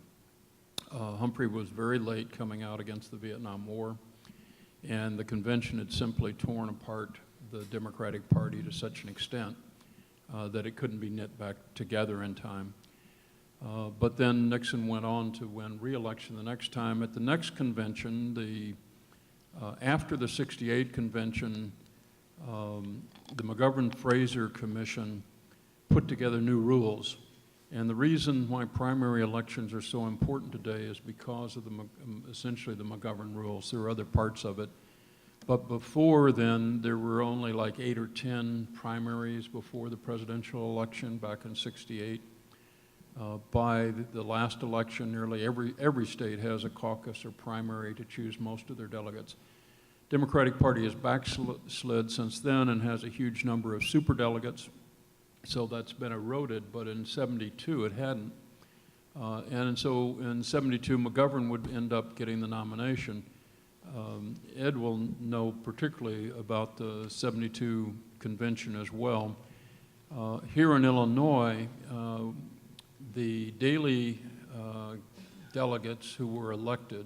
Humphrey was very late coming out against the Vietnam War, and the convention had simply torn apart the Democratic Party to such an extent that it couldn't be knit back together in time. But then Nixon went on to win re-election the next time. At the next convention, after the '68 convention, the McGovern-Fraser Commission put together new rules. And the reason why primary elections are so important today is because of essentially the McGovern rules. There are other parts of it. But before then, there were only like 8 or 10 primaries before the presidential election back in '68. By the last election, nearly every state has a caucus or primary to choose most of their delegates. Democratic Party has backslid since then and has a huge number of superdelegates, so that's been eroded, but in '72 it hadn't. And so in '72, McGovern would end up getting the nomination. Ed will know particularly about the '72 convention as well. Here in Illinois, the Daly delegates who were elected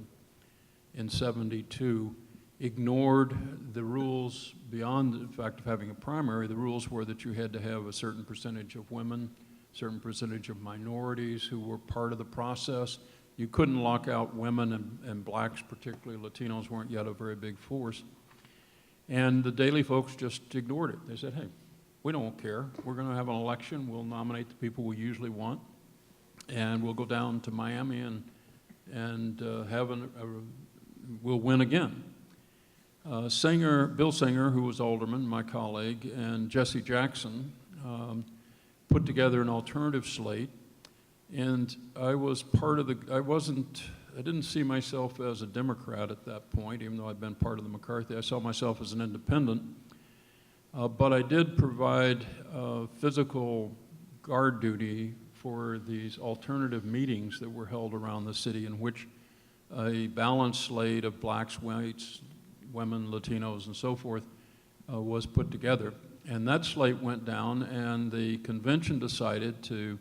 in '72 ignored the rules beyond the fact of having a primary. The rules were that you had to have a certain percentage of women, certain percentage of minorities who were part of the process. You couldn't lock out women and blacks, particularly Latinos weren't yet a very big force. And the Daly folks just ignored it. They said, hey, we don't care. We're going to have an election. We'll nominate the people we usually want. And we'll go down to Miami and we'll win again. Bill Singer, who was alderman, my colleague, and Jesse Jackson put together an alternative slate And I was part of I didn't see myself as a Democrat at that point, even though I'd been part of the McCarthy. I saw myself as an independent. But I did provide physical guard duty for these alternative meetings that were held around the city in which a balanced slate of blacks, whites, women, Latinos, and so forth was put together. And that slate went down, and the convention decided to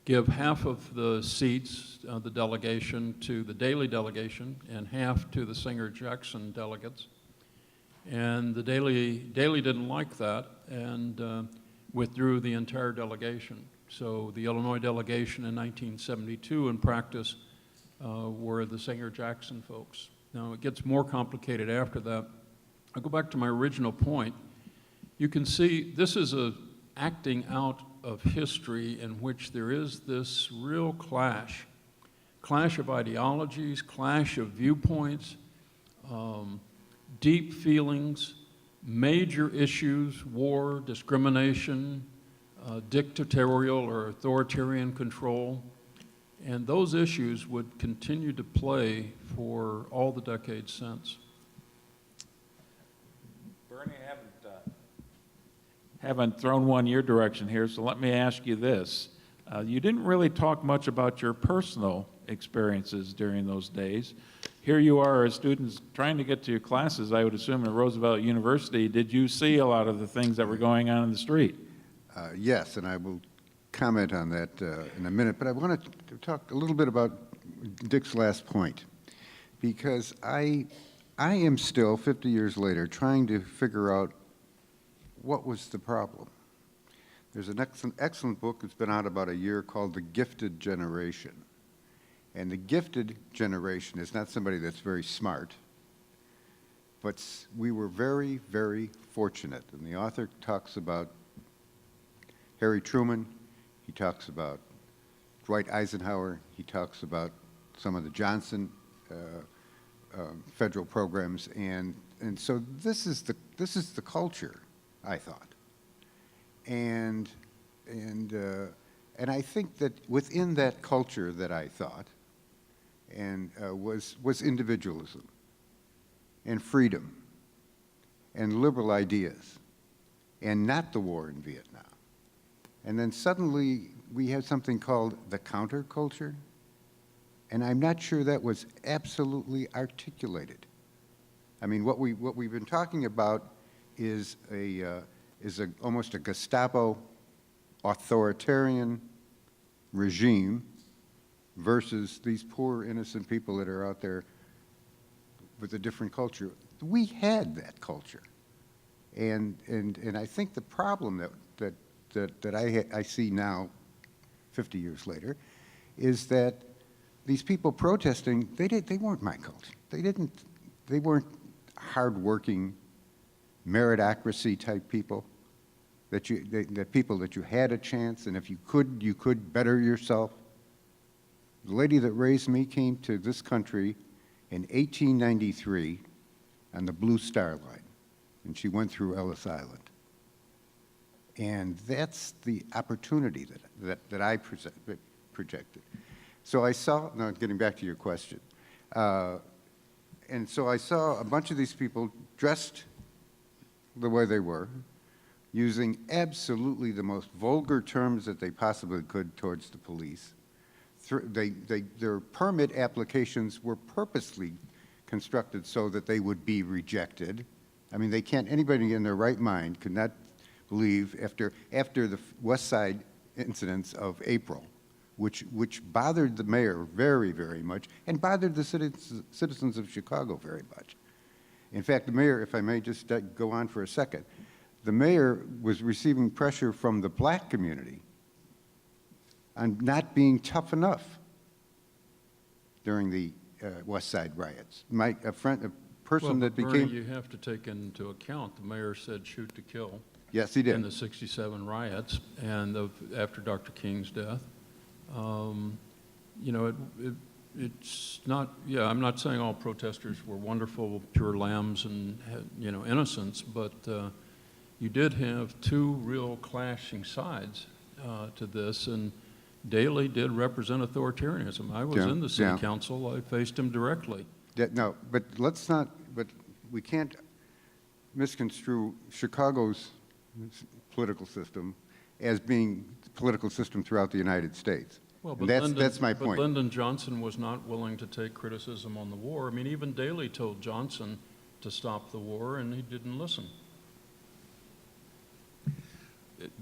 give half of the seats, the delegation, to the Daly delegation, and half to the Singer-Jackson delegates. And the Daly didn't like that and withdrew the entire delegation. So the Illinois delegation in 1972 in practice were the Singer-Jackson folks. Now it gets more complicated after that. I'll go back to my original point. You can see this is a acting out of history in which there is this real clash of ideologies, clash of viewpoints, deep feelings, major issues, war, discrimination, dictatorial or authoritarian control, and those issues would continue to play for all the decades since. Bernie, I haven't thrown one your direction here, so let me ask you this. You didn't really talk much about your personal experiences during those days. Here you are as students trying to get to your classes, I would assume, at Roosevelt University. Did you see a lot of the things that were going on in the street? Yes, and I will comment on that in a minute, but I want to talk a little bit about Dick's last point, because I am still, 50 years later, trying to figure out what was the problem. There's an excellent book that's been out about a year called The Gifted Generation. And the gifted generation is not somebody that's very smart, but we were very, very fortunate. And the author talks about Harry Truman, he talks about Dwight Eisenhower, he talks about some of the Johnson federal programs, and so this is the culture, I thought. And I think that within that culture that I thought, and was individualism and freedom and liberal ideas, and not the war in Vietnam. And then suddenly we had something called the counterculture, and I'm not sure that was absolutely articulated. I mean, what we've been talking about is almost a Gestapo authoritarian regime versus these poor innocent people that are out there with a different culture. We had that culture, and I think the problem that I see now, 50 years later, is that these people protesting, they weren't my culture. They weren't hardworking, meritocracy type people. That people that you had a chance, and if you could better yourself. The lady that raised me came to this country in 1893 on the Blue Star Line, and she went through Ellis Island. And that's the opportunity that I projected. So I saw, now getting back to your question, and so I saw a bunch of these people dressed the way they were, using absolutely the most vulgar terms that they possibly could towards the police. Their permit applications were purposely constructed so that they would be rejected. I mean, anybody in their right mind could not believe after the West Side incidents of April, which bothered the mayor very, very much, and bothered the citizens of Chicago very much. In fact, the mayor, if I may just go on for a second, the mayor was receiving pressure from the black community on not being tough enough during the West Side riots. A person that became... Bernie, you have to take into account, the mayor said shoot to kill. Yes, he did. In the 67 riots and after Dr. King's death. You know, it's not, yeah, I'm not saying all protesters were wonderful, pure lambs and, you know, innocents, but you did have two real clashing sides to this, and Daly did represent authoritarianism. I was Yeah, in the city yeah. council. I faced him directly. No, but let's not, but we can't misconstrue Chicago's political system as being the political system throughout the United States. Well, And that's my but point. Lyndon Johnson was not willing to take criticism on the war. I mean, even Daly told Johnson to stop the war, and he didn't listen.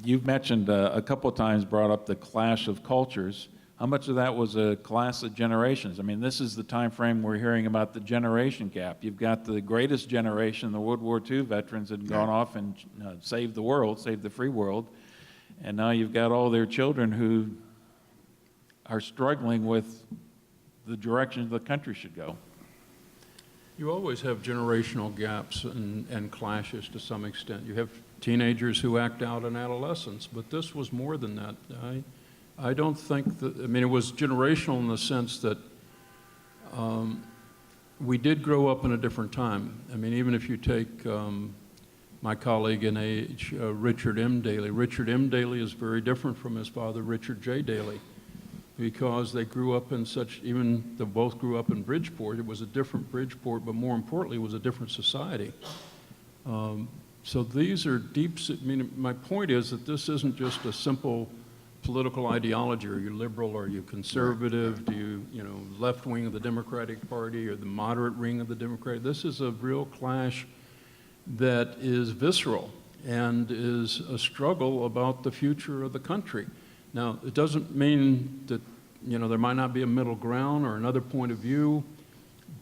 You've mentioned a couple of times, brought up the clash of cultures. How much of that was a clash of generations? I mean, this is the time frame we're hearing about the generation gap. You've got the greatest generation, the World War II veterans, that had gone off and saved the world, saved the free world. And now you've got all their children who are struggling with the direction the country should go. You always have generational gaps and clashes to some extent. You have teenagers who act out in adolescence, but this was more than that. I don't think that, I mean, it was generational in the sense that we did grow up in a different time. I mean, even if you take my colleague in age, Richard M. Daly. Richard M. Daly is very different from his father, Richard J. Daly, because they grew up in such, even they both grew up in Bridgeport. It was a different Bridgeport, but more importantly, it was a different society. So these are deep, I mean, my point is that this isn't just a simple political ideology. Are you liberal? Are you conservative? Do you know, left wing of the Democratic Party or the moderate wing of the Democratic? This is a real clash that is visceral and is a struggle about the future of the country. Now, it doesn't mean that, you know, there might not be a middle ground or another point of view,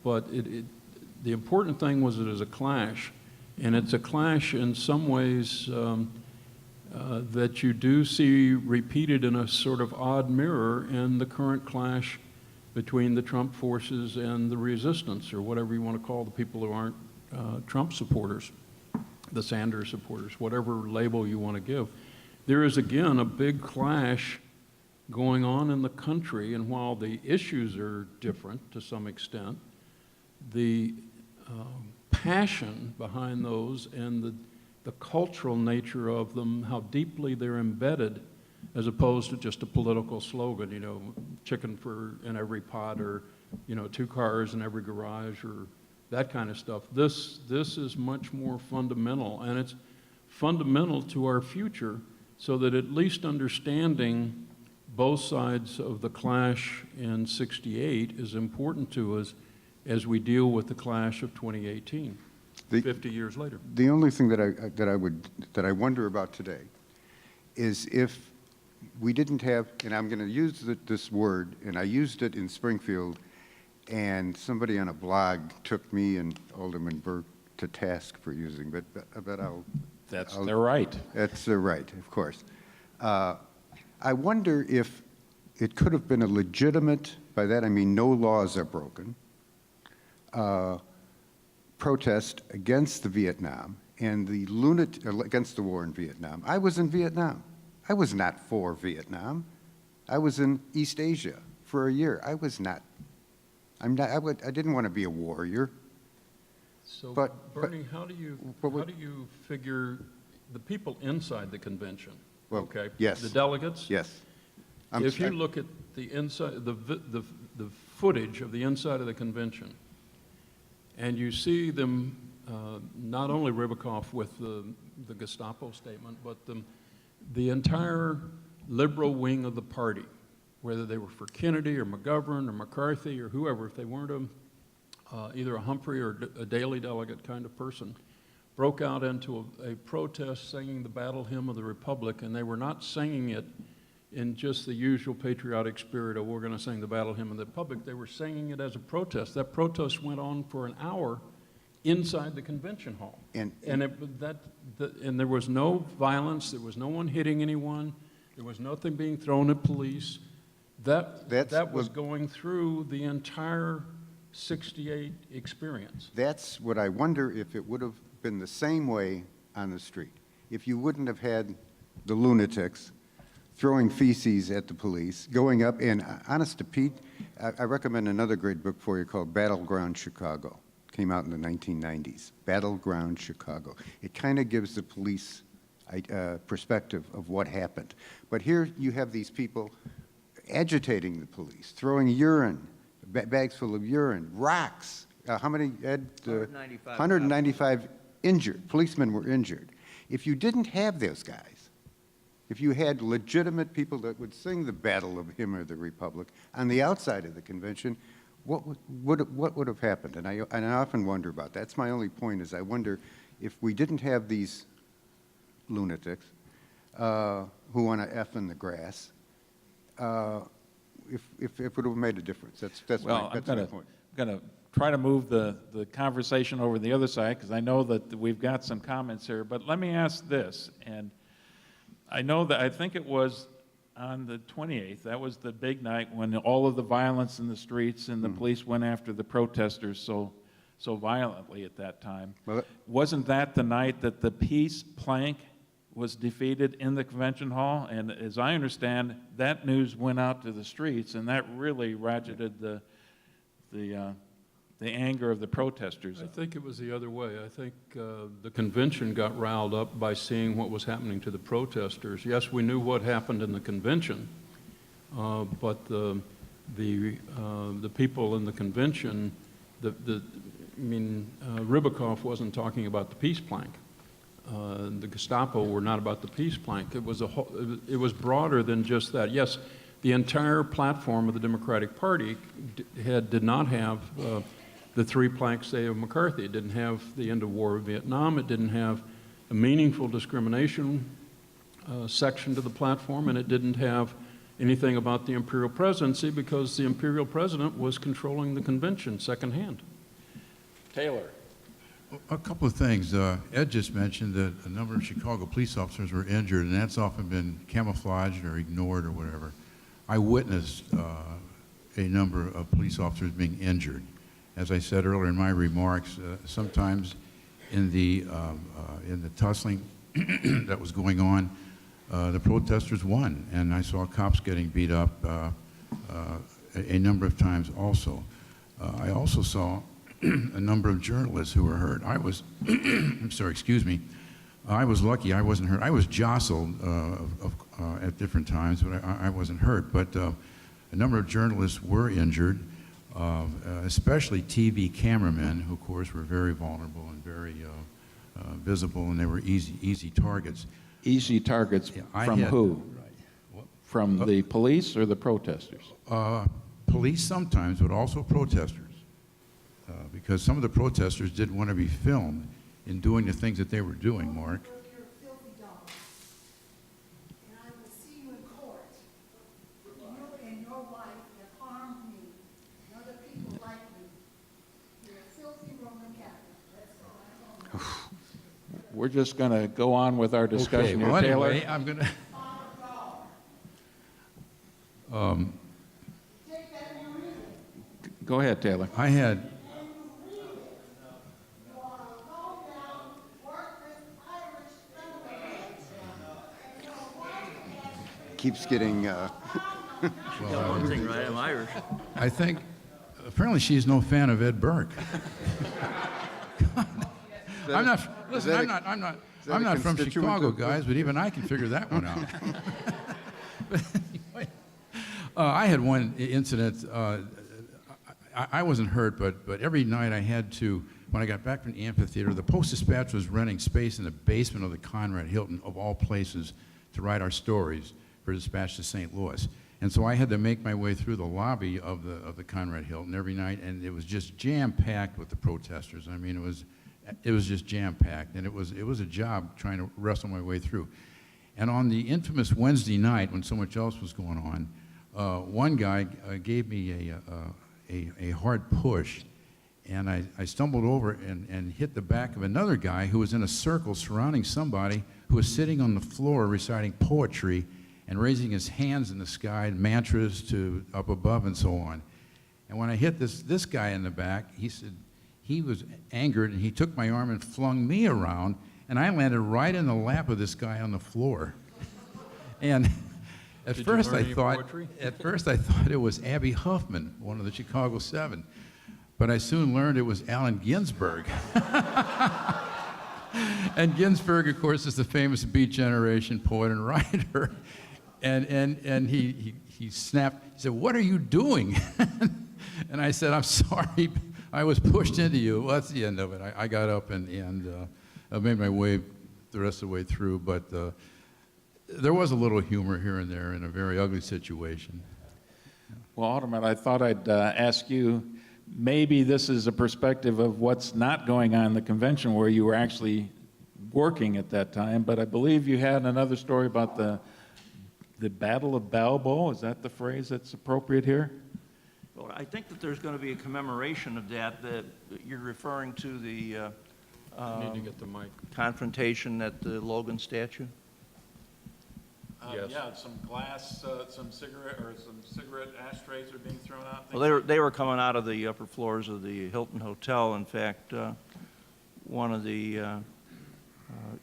but the important thing was it is a clash. And it's a clash in some ways that you do see repeated in a sort of odd mirror in the current clash between the Trump forces and the resistance, or whatever you want to call the people who aren't Trump supporters, the Sanders supporters, whatever label you want to give. There is, again, a big clash going on in the country, and while the issues are different to some extent, the passion behind those and the cultural nature of them, how deeply they're embedded, as opposed to just a political slogan, you know, chicken in every pot, or, you know, 2 cars in every garage, or that kind of stuff. This is much more fundamental, and it's fundamental to our future, so that at least understanding both sides of the clash in '68 is important to us as we deal with the clash of 2018, 50 years later. The only thing that I wonder about today is if we didn't have, and I'm going to use this word, and I used it in Springfield, and somebody on a blog took me and Alderman Burke to task for using, but I'll. That's their right. That's their right, of course. I wonder if it could have been a legitimate, by that I mean no laws are broken, protest against the Vietnam and against the war in Vietnam. I was in Vietnam. I was not for Vietnam. I was in East Asia for a year. I didn't want to be a warrior. So, But- Bernie, how do you figure the people inside the convention? Well, Okay. yes. The delegates. Yes. If you look at the inside, the footage of the inside of the convention, and you see them not only Ribicoff with the Gestapo statement, but the entire liberal wing of the party, whether they were for Kennedy or McGovern or McCarthy or whoever, if they weren't either a Humphrey or a Daly delegate kind of person, broke out into a protest singing the battle hymn of the Republic, and they were not singing it in just the usual patriotic spirit of we're going to sing the battle hymn of the Republic. They were singing it as a protest. That protest went on for an hour inside the convention hall. And there was no violence. There was no one hitting anyone. There was nothing being thrown at police. That was going through the entire '68 experience. That's what I wonder, if it would have been the same way on the street. If you wouldn't have had the lunatics throwing feces at the police, going up, and honest to Pete, I recommend another great book for you called Battleground Chicago. Came out in the 1990s. Battleground Chicago. It kind of gives the police perspective of what happened. But here you have these people, agitating the police, throwing urine, bags full of urine, rocks. How many, Ed? 195. 195 injured. Policemen were injured. If you didn't have those guys, if you had legitimate people that would sing the Battle of Hymn of the Republic on the outside of the convention, what would have happened? And I often wonder about that. That's my only point, is I wonder if we didn't have these lunatics who want to F in the grass, if it would have made a difference. That's Well, my point. I'm going to try to move the conversation over to the other side, because I know that we've got some comments here. But let me ask this, and I know that I think it was on the 28th, that was the big night when all of the violence in the streets and the police went after the protesters so violently at that time. Well, Wasn't that the night that the peace plank was defeated in the convention hall? And as I understand, that news went out to the streets, and that really ratcheted the anger of the protesters. I think it was the other way. I think the convention got riled up by seeing what was happening to the protesters. Yes, we knew what happened in the convention, but the people in the convention, Ribicoff wasn't talking about the peace plank. The Gestapo were not about the peace plank. It was broader than just that. Yes, the entire platform of the Democratic Party did not have the three planks, say, of McCarthy. It didn't have the end of war of Vietnam. It didn't have a meaningful discrimination section to the platform, and it didn't have anything about the imperial presidency, because the imperial president was controlling the convention secondhand. Taylor. A couple of things. Ed just mentioned that a number of Chicago police officers were injured, and that's often been camouflaged or ignored or whatever. I witnessed a number of police officers being injured. As I said earlier in my remarks, sometimes in the tussling that was going on, the protesters won, and I saw cops getting beat up a number of times also. I also saw a number of journalists who were hurt. I was, I'm sorry, excuse me. I was lucky I wasn't hurt. I was jostled at different times, but I wasn't hurt. But a number of journalists were injured, especially TV cameramen, who, of course, were very vulnerable and very visible, and they were easy targets. Easy targets from who? From the police or the protesters? Police sometimes, but also protesters. Because some of the protesters didn't want to be filmed in doing the things that they were doing, Mark. You're a filthy dog, and I will see you in court. You and your wife have harmed me and other people like me. You're a filthy Roman Catholic. That's all I know. We're just going to go on with our discussion here, well, Taylor. anyway, I'm going to... Go ahead, Taylor. I had... Keeps getting, One thing right, I'm Irish. I think, apparently she's no fan of Ed Burke. I'm not from Chicago, guys, but even I can figure that one out. But anyway, I had one incident. I wasn't hurt, but every night I had to, when I got back from the amphitheater, the Post-Dispatch was renting space in the basement of the Conrad Hilton, of all places, to write our stories for Dispatch to St. Louis. And so I had to make my way through the lobby of the Conrad Hilton every night, and it was just jam-packed with the protesters. I mean, it was just jam-packed, and it was a job trying to wrestle my way through. And on the infamous Wednesday night, when so much else was going on, one guy gave me a hard push, and I stumbled over and hit the back of another guy who was in a circle surrounding somebody who was sitting on the floor reciting poetry and raising his hands in the sky, mantras to up above and so on. And when I hit this guy in the back, he said he was angered, and he took my arm and flung me around, and I landed right in the lap of this guy on the floor. And at first I thought it was Abby Huffman, one of the Chicago Seven, but I soon learned it was Allen Ginsberg. And Ginsberg, of course, is the famous Beat Generation poet and writer. And he he snapped. He said, "What are you doing?" And I said, "I'm sorry, I was pushed into you." Well, that's the end of it. I got up and I made my way the rest of the way through, but there was a little humor here and there in a very ugly situation. Well, Alderman, I thought I'd ask you, maybe this is a perspective of what's not going on in the convention where you were actually working at that time, but I believe you had another story about the Battle of Balboa. Is that the phrase that's appropriate here? Well, I think that there's going to be a commemoration of that you're referring to the You need to get the mic. confrontation at the Logan statue. Yes. Yeah, some glass, some cigarette ashtrays are being thrown out. Well, they were coming out of the upper floors of the Hilton Hotel. In fact, one of the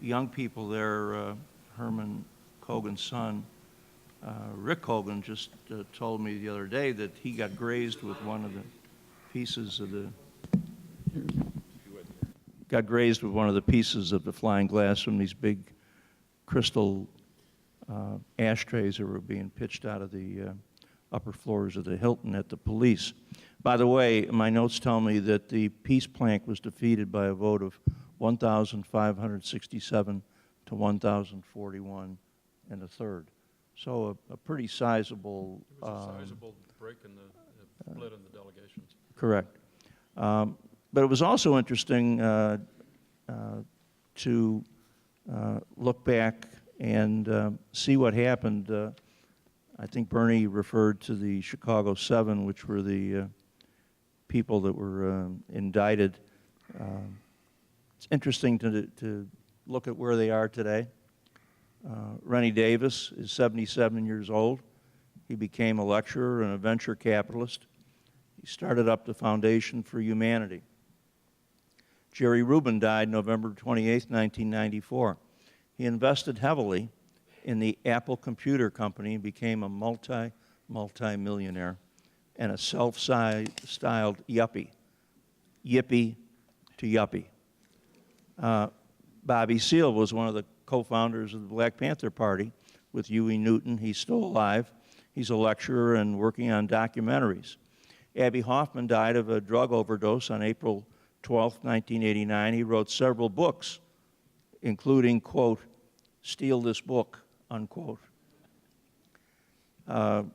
young people there, Herman Cogan's son, Rick Cogan, just told me the other day that he got grazed with one of the pieces of the flying glass from these big crystal ashtrays that were being pitched out of the upper floors of the Hilton at the police. By the way, my notes tell me that the peace plank was defeated by a vote of 1,567 to 1,041 and a third. So a pretty sizable... It was a sizable break in the split in the delegations. Correct. But it was also interesting to look back and see what happened. I think Bernie referred to the Chicago 7, which were the people that were indicted. It's interesting to look at where they are today. Rennie Davis is 77 years old. He became a lecturer and a venture capitalist. He started up the Foundation for Humanity. Jerry Rubin died November 28, 1994. He invested heavily in the Apple Computer Company and became a multi-millionaire and a self-styled yuppie. Yippee to yuppie. Bobby Seale was one of the co-founders of the Black Panther Party with Huey Newton. He's still alive. He's a lecturer and working on documentaries. Abby Hoffman died of a drug overdose on April 12, 1989. He wrote several books, including, quote, "Steal this book," unquote. Tom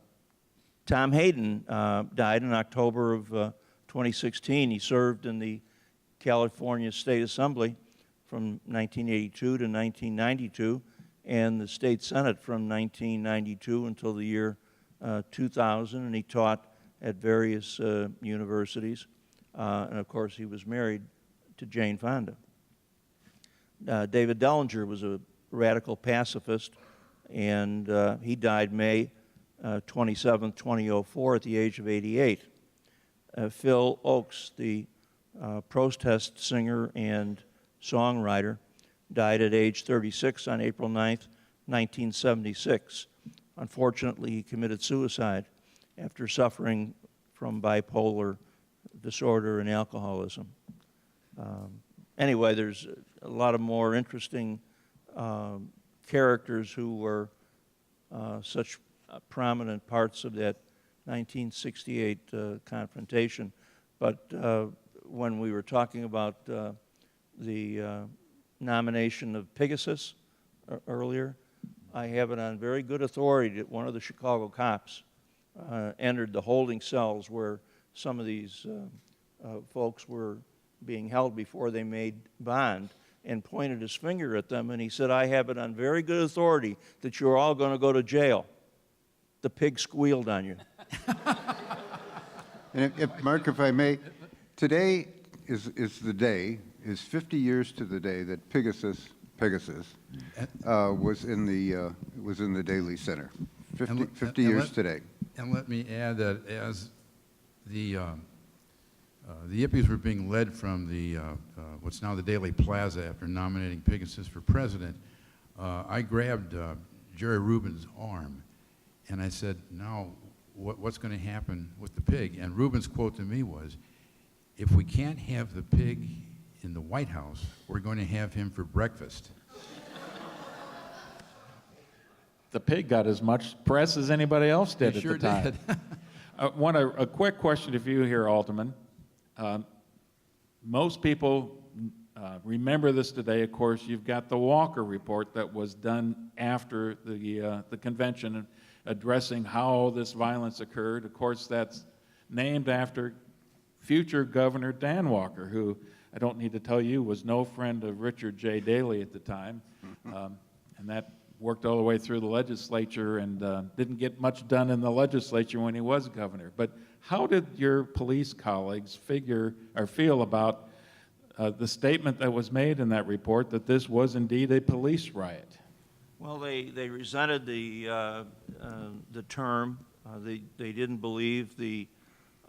Hayden died in October of 2016. He served in the California State Assembly from 1982 to 1992, and the State Senate from 1992 until the year 2000, and he taught at various universities. And of course, he was married to Jane Fonda. David Dellinger was a radical pacifist, and he died May 27, 2004, at the age of 88. Phil Oakes, the protest singer and songwriter, died at age 36 on April 9th, 1976. Unfortunately, he committed suicide after suffering from bipolar disorder and alcoholism. Anyway, there's a lot of more interesting characters who were such prominent parts of that 1968 confrontation. But when we were talking about the nomination of Pegasus earlier, I have it on very good authority that one of the Chicago cops entered the holding cells where some of these folks were being held before they made bond, and pointed his finger at them, and he said, "I have it on very good authority that you're all going to go to jail." The pig squealed on you. And Mark, if I may, today is 50 years to the day that Pegasus was in the Daly Center. 50 years today. And let me add that as the Yippies were being led from the what's now the Daly Plaza after nominating Pegasus for president, I grabbed Jerry Rubin's arm, and I said, "Now, what's going to happen with the pig?" And Rubin's quote to me was, "If we can't have the pig in the White House, we're going to have him for breakfast." The pig got as much press as anybody else did He at sure the time. did. A quick question of you here, Alderman. Most people remember this today. Of course, you've got the Walker Report that was done after the convention addressing how this violence occurred. Of course, that's named after future Governor Dan Walker, who I don't need to tell you was no friend of Richard J. Daly at the time. And that worked all the way through the legislature and didn't get much done in the legislature when he was governor. But how did your police colleagues feel about the statement that was made in that report that this was indeed a police riot? Well, they resented the term. They didn't believe the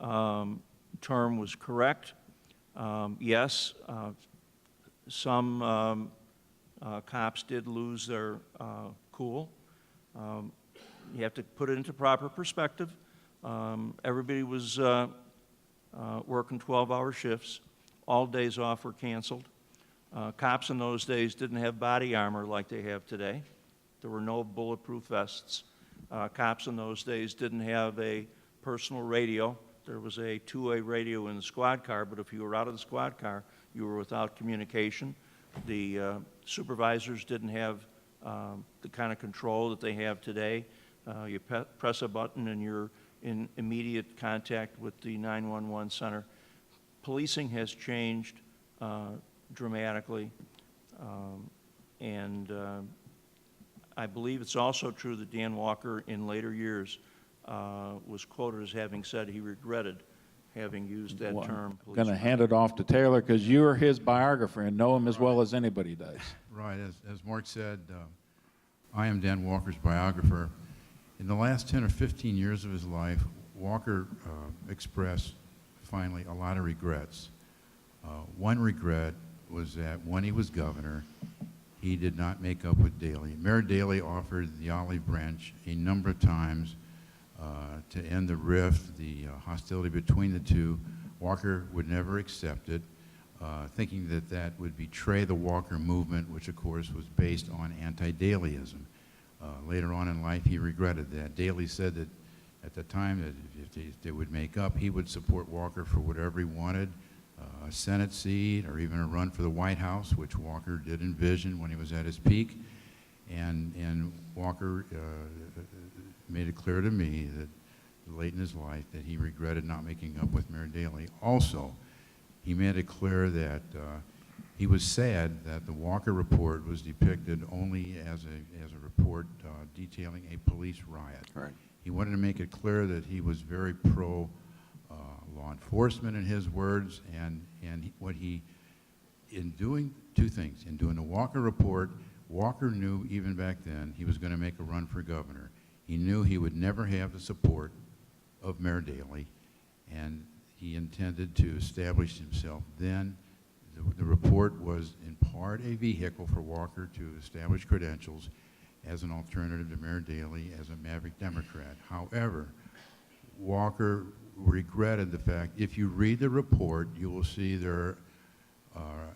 term was correct. Yes, some cops did lose their cool. You have to put it into proper perspective. Everybody was working 12-hour shifts. All days off were canceled. Cops in those days didn't have body armor like they have today. There were no bulletproof vests. Cops in those days didn't have a personal radio. There was a two-way radio in the squad car, but if you were out of the squad car, you were without communication. The supervisors didn't have the kind of control that they have today. You press a button and you're in immediate contact with the 911 center. Policing has changed dramatically, and I believe it's also true that Dan Walker in later years was quoted as having said he regretted having used that term. I'm going to hand it off to Taylor because you're his biographer and know him as well as anybody does. Right, as Mark said, I am Dan Walker's biographer. In the last 10 or 15 years of his life, Walker expressed finally a lot of regrets. One regret was that when he was governor, he did not make up with Daly. Mayor Daly offered the olive branch a number of times to end the rift, the hostility between the two. Walker would never accept it, thinking that that would betray the Walker movement, which of course was based on anti-Dalyism. Later on in life, he regretted that. Daly said that at the time that if they would make up, he would support Walker for whatever he wanted, a Senate seat or even a run for the White House, which Walker did envision when he was at his peak. And Walker made it clear to me that late in his life that he regretted not making up with Mayor Daly. Also, he made it clear that he was sad that the Walker report was depicted only as a report detailing a police riot. Right. He wanted to make it clear that he was very pro law enforcement in his words, and in doing two things, in doing the Walker report, Walker knew even back then he was going to make a run for governor. He knew he would never have the support of Mayor Daly, and he intended to establish himself then. The report was in part a vehicle for Walker to establish credentials as an alternative to Mayor Daly as a maverick Democrat. However, Walker regretted the fact, if you read the report, you will see there are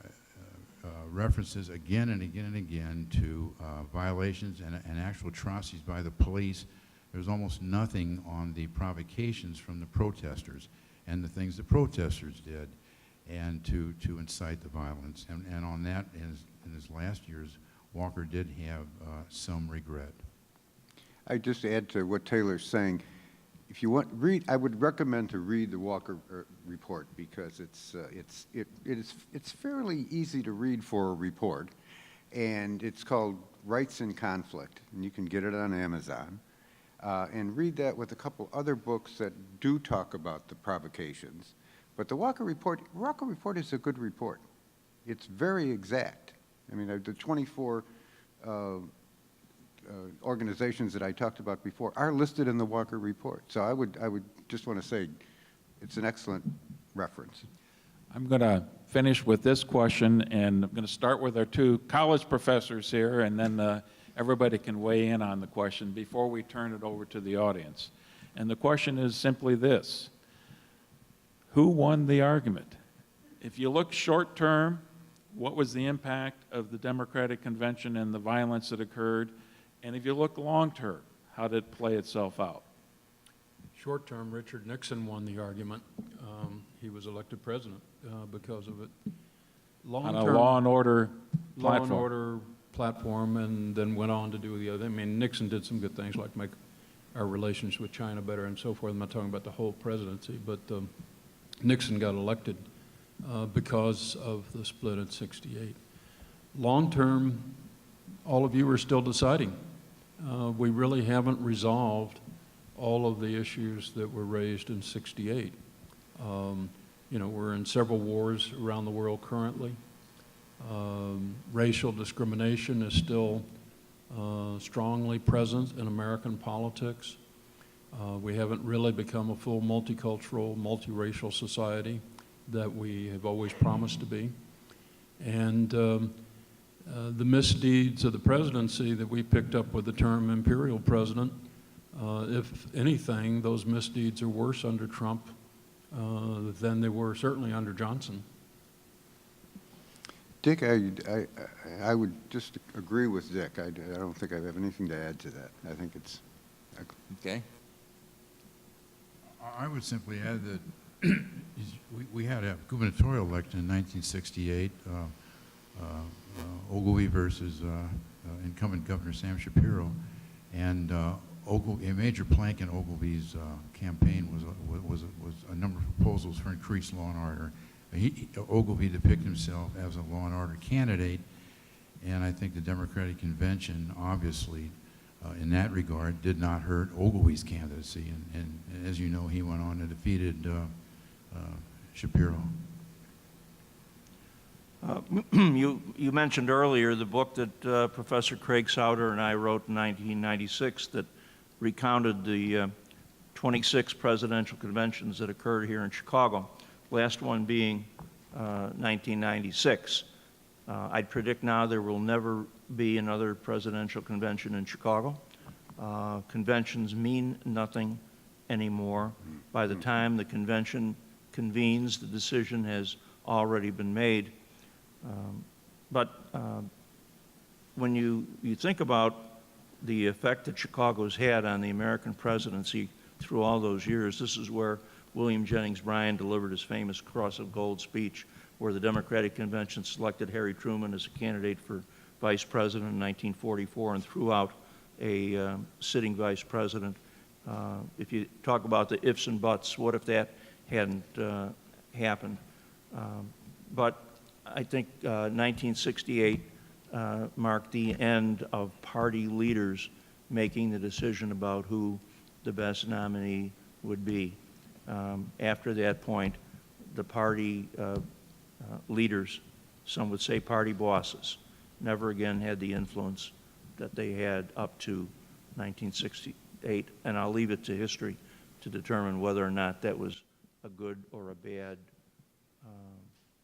references again and again and again to violations and actual atrocities by the police. There's almost nothing on the provocations from the protesters and the things the protesters did and to incite the violence. And on that, in his last years, Walker did have some regret. I just add to what Taylor's saying. If you want I would recommend to read the Walker report because it's fairly easy to read for a report, and it's called Rights in Conflict, and you can get it on Amazon. And read that with a couple other books that do talk about the provocations. But the Walker report is a good report. It's very exact. I mean, the 24 organizations that I talked about before are listed in the Walker report. So I would just want to say it's an excellent reference. I'm going to finish with this question, and I'm going to start with our two college professors here, and then everybody can weigh in on the question before we turn it over to the audience. And the question is simply this: who won the argument? If you look short term, what was the impact of the Democratic Convention and the violence that occurred? And if you look long-term, how did it play itself out? Short term, Richard Nixon won the argument. He was elected president because of it. On a law and order Law and platform. order platform, and then went on to do the other. I mean, Nixon did some good things like make our relations with China better and so forth. I'm not talking about the whole presidency, but Nixon got elected because of the split in '68. Long term, all of you are still deciding. We really haven't resolved all of the issues that were raised in '68. You know, we're in several wars around the world currently. Racial discrimination is still strongly present in American politics. We haven't really become a full multicultural, multiracial society that we have always promised to be. And the misdeeds of the presidency that we picked up with the term imperial president, if anything, those misdeeds are worse under Trump than they were certainly under Johnson. Dick, I would just agree with Dick. I don't think I have anything to add to that. I think it's... Okay. I would simply add that we had a gubernatorial election in 1968, Ogilvie versus incumbent Governor Sam Shapiro, and a major plank in Ogilvie's campaign was a number of proposals for increased law and order. Ogilvie depicted himself as a law and order candidate, and I think the Democratic Convention, obviously, in that regard, did not hurt Ogilvie's candidacy. And as you know, he went on and defeated Shapiro. You mentioned earlier the book that Professor Craig Souder and I wrote in 1996 that recounted the 26 presidential conventions that occurred here in Chicago, last one being 1996. I'd predict now there will never be another presidential convention in Chicago. Conventions mean nothing anymore. By the time the convention convenes, the decision has already been made. But when you think about the effect that Chicago's had on the American presidency through all those years, this is where William Jennings Bryan delivered his famous Cross of Gold speech, where the Democratic Convention selected Harry Truman as a candidate for vice president in 1944 and threw out a sitting vice president. If you talk about the ifs and buts, what if that hadn't happened? But I think 1968 marked the end of party leaders making the decision about who the best nominee would be. After that point, the party leaders, some would say party bosses, never again had the influence that they had up to 1968. And I'll leave it to history to determine whether or not that was a good or a bad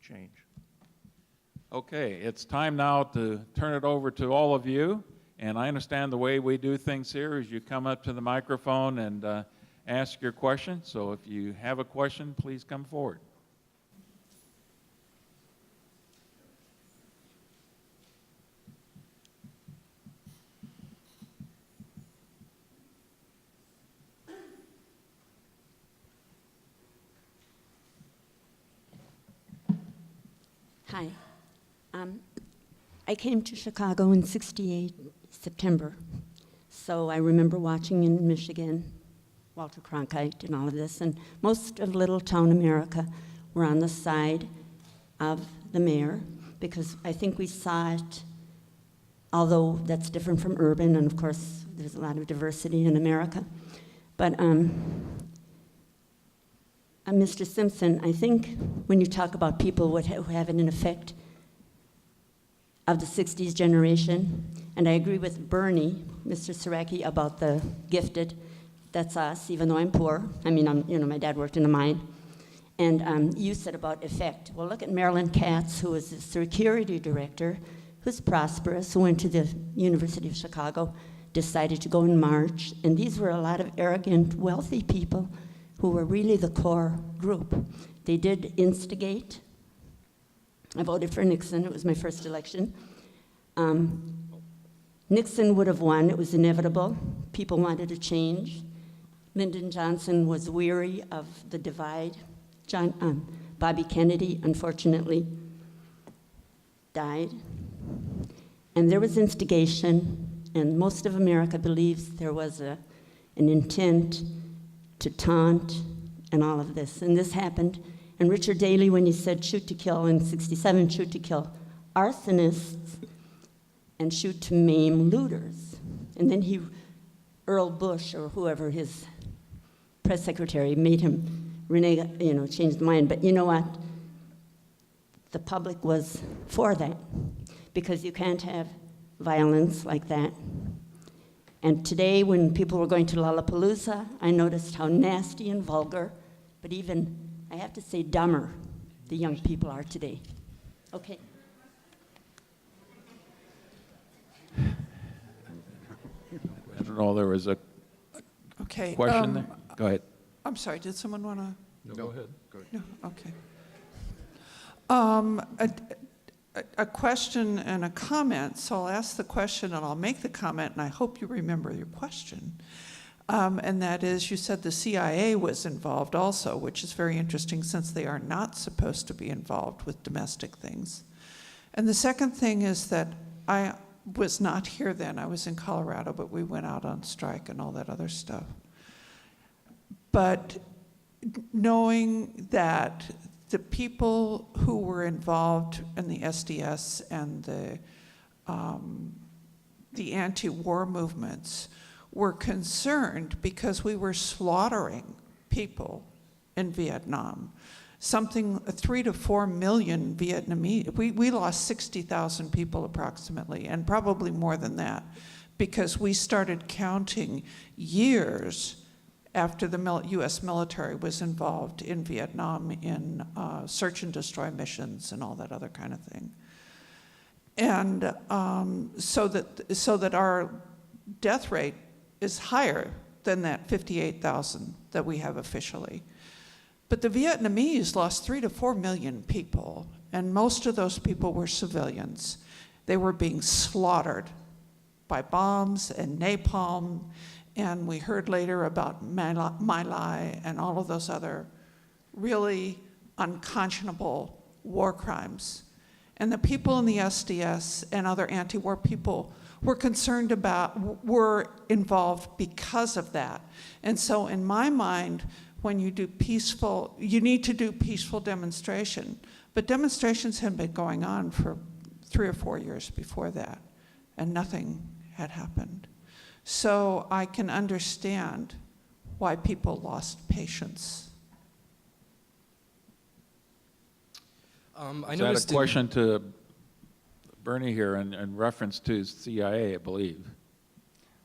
change. Okay, it's time now to turn it over to all of you. And I understand the way we do things here is you come up to the microphone and ask your question. So if you have a question, please come forward. Hi. I came to Chicago in '68, September. So I remember watching in Michigan, Walter Cronkite and all of this, and most of little town America were on the side of the mayor, because I think we saw it, although that's different from urban, and of course there's a lot of diversity in America. But Mr. Simpson, I think when you talk about people who have an effect of the '60s generation, and I agree with Bernie, Mr. Araki, about the gifted. That's us, even though I'm poor. I mean, my dad worked in a mine. And you said about effect. Well, look at Marilyn Katz, who was the security director, who's prosperous, who went to the University of Chicago, decided to go in March. And these were a lot of arrogant, wealthy people who were really the core group. They did instigate. I voted for Nixon. It was my first election. Nixon would have won. It was inevitable. People wanted a change. Lyndon Johnson was weary of the divide. Bobby Kennedy, unfortunately, died. And there was instigation, and most of America believes there was an intent to taunt and all of this. And this happened. And Richard Daly, when he said shoot to kill in '67, shoot to kill arsonists and shoot to maim looters. And then Earl Bush, or whoever his press secretary, made him change the mind. But you know what? The public was for that, because you can't have violence like that. And today, when people were going to Lollapalooza, I noticed how nasty and vulgar, but even, I have to say, dumber the young people are today. Okay. I don't know, there was a Okay. question there? Go ahead. I'm sorry, did someone want to? No, go ahead. No, okay. A question and a comment, so I'll ask the question and I'll make the comment, and I hope you remember your question. And that is, you said the CIA was involved also, which is very interesting since they are not supposed to be involved with domestic things. And the second thing is that I was not here then. I was in Colorado, but we went out on strike and all that other stuff. But knowing that the people who were involved in the SDS and the anti-war movements were concerned because we were slaughtering people in Vietnam. 3 to 4 million Vietnamese. We lost 60,000 people approximately, and probably more than that, because we started counting years after the U.S. military was involved in Vietnam in search and destroy missions and all that other kind of thing. And so that our death rate is higher than that 58,000 that we have officially. But the Vietnamese lost 3 to 4 million people, and most of those people were civilians. They were being slaughtered by bombs and napalm, and we heard later about My Lai and all of those other really unconscionable war crimes. And the people in the SDS and other anti-war people were involved because of that. And so in my mind, when you do you need to do peaceful demonstration. But demonstrations had been going on for 3 or 4 years before that, and nothing had happened. So I can understand why people lost patience. Is that a question to Bernie here in reference to CIA, I believe?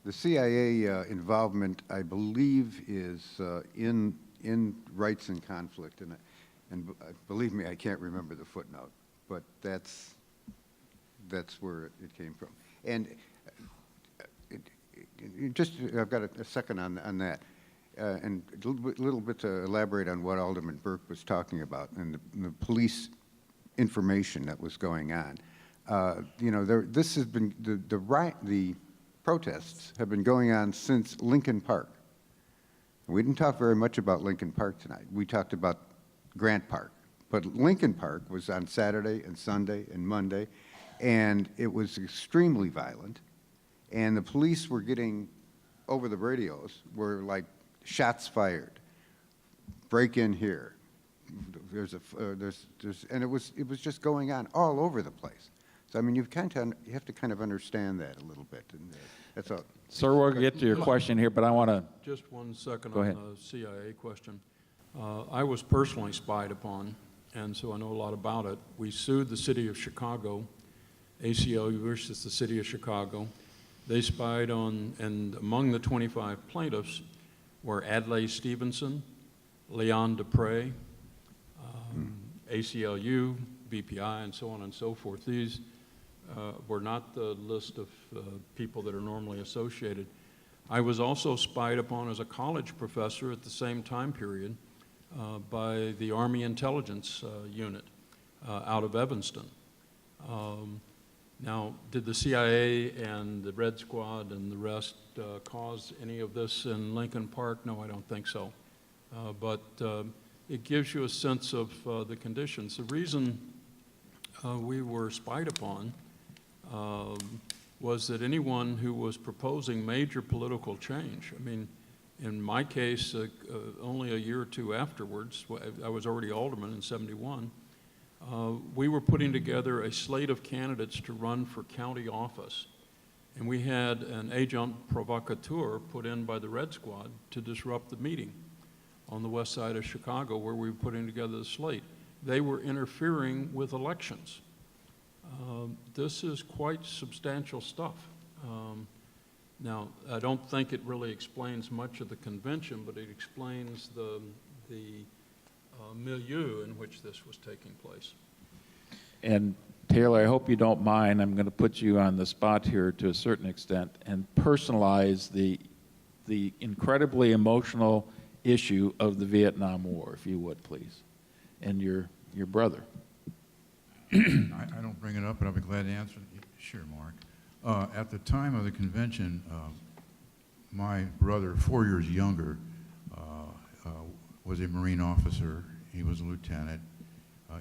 The CIA involvement, I believe, is in rights and conflict, and believe me, I can't remember the footnote, but that's where it came from. And I've got a second on that, and a little bit to elaborate on what Alderman Burke was talking about and the police information that was going on. This has been the protests have been going on since Lincoln Park. We didn't talk very much about Lincoln Park tonight. We talked about Grant Park. But Lincoln Park was on Saturday and Sunday and Monday, and it was extremely violent. And the police were getting, over the radios, were like, shots fired, break in here. And it was just going on all over the place. So I mean, you have to kind of understand that a little bit, and that's all. Sir, we'll get to your question here, but I want to. Just 1 second Go on ahead. the CIA question. I was personally spied upon, and so I know a lot about it. We sued the city of Chicago, ACLU versus the city of Chicago. They spied on, and among the 25 plaintiffs were Adlai Stevenson, Leon Dupre, ACLU, BPI, and so on and so forth. These were not the list of people that are normally associated. I was also spied upon as a college professor at the same time period by the Army Intelligence Unit out of Evanston. Now, did the CIA and the Red Squad and the rest cause any of this in Lincoln Park? No, I don't think so. But it gives you a sense of the conditions. The reason we were spied upon was that anyone who was proposing major political change, I mean, in my case, only a year or two afterwards, I was already alderman in '71, we were putting together a slate of candidates to run for county office. And we had an agent provocateur put in by the Red Squad to disrupt the meeting on the west side of Chicago where we were putting together the slate. They were interfering with elections. This is quite substantial stuff. Now, I don't think it really explains much of the convention, but it explains the milieu in which this was taking place. And Taylor, I hope you don't mind, I'm going to put you on the spot here to a certain extent and personalize the incredibly emotional issue of the Vietnam War, if you would, please, and your brother. I don't bring it up, but I'll be glad to answer. Sure, Mark. At the time of the convention, my brother, 4 years younger, was a Marine officer. He was a lieutenant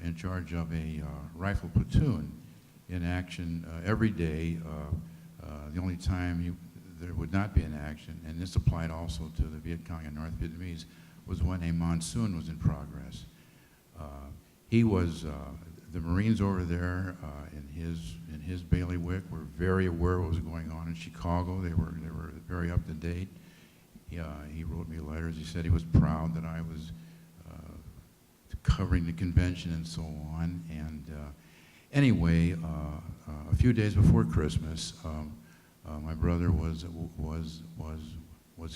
in charge of a rifle platoon in action every day. The only time there would not be an action, and this applied also to the Viet Cong and North Vietnamese, was when a monsoon was in progress. He was, the Marines over there in his bailiwick were very aware of what was going on in Chicago. They were very up to date. He wrote me letters. He said he was proud that I was covering the convention and so on. And anyway, a few days before Christmas, my brother was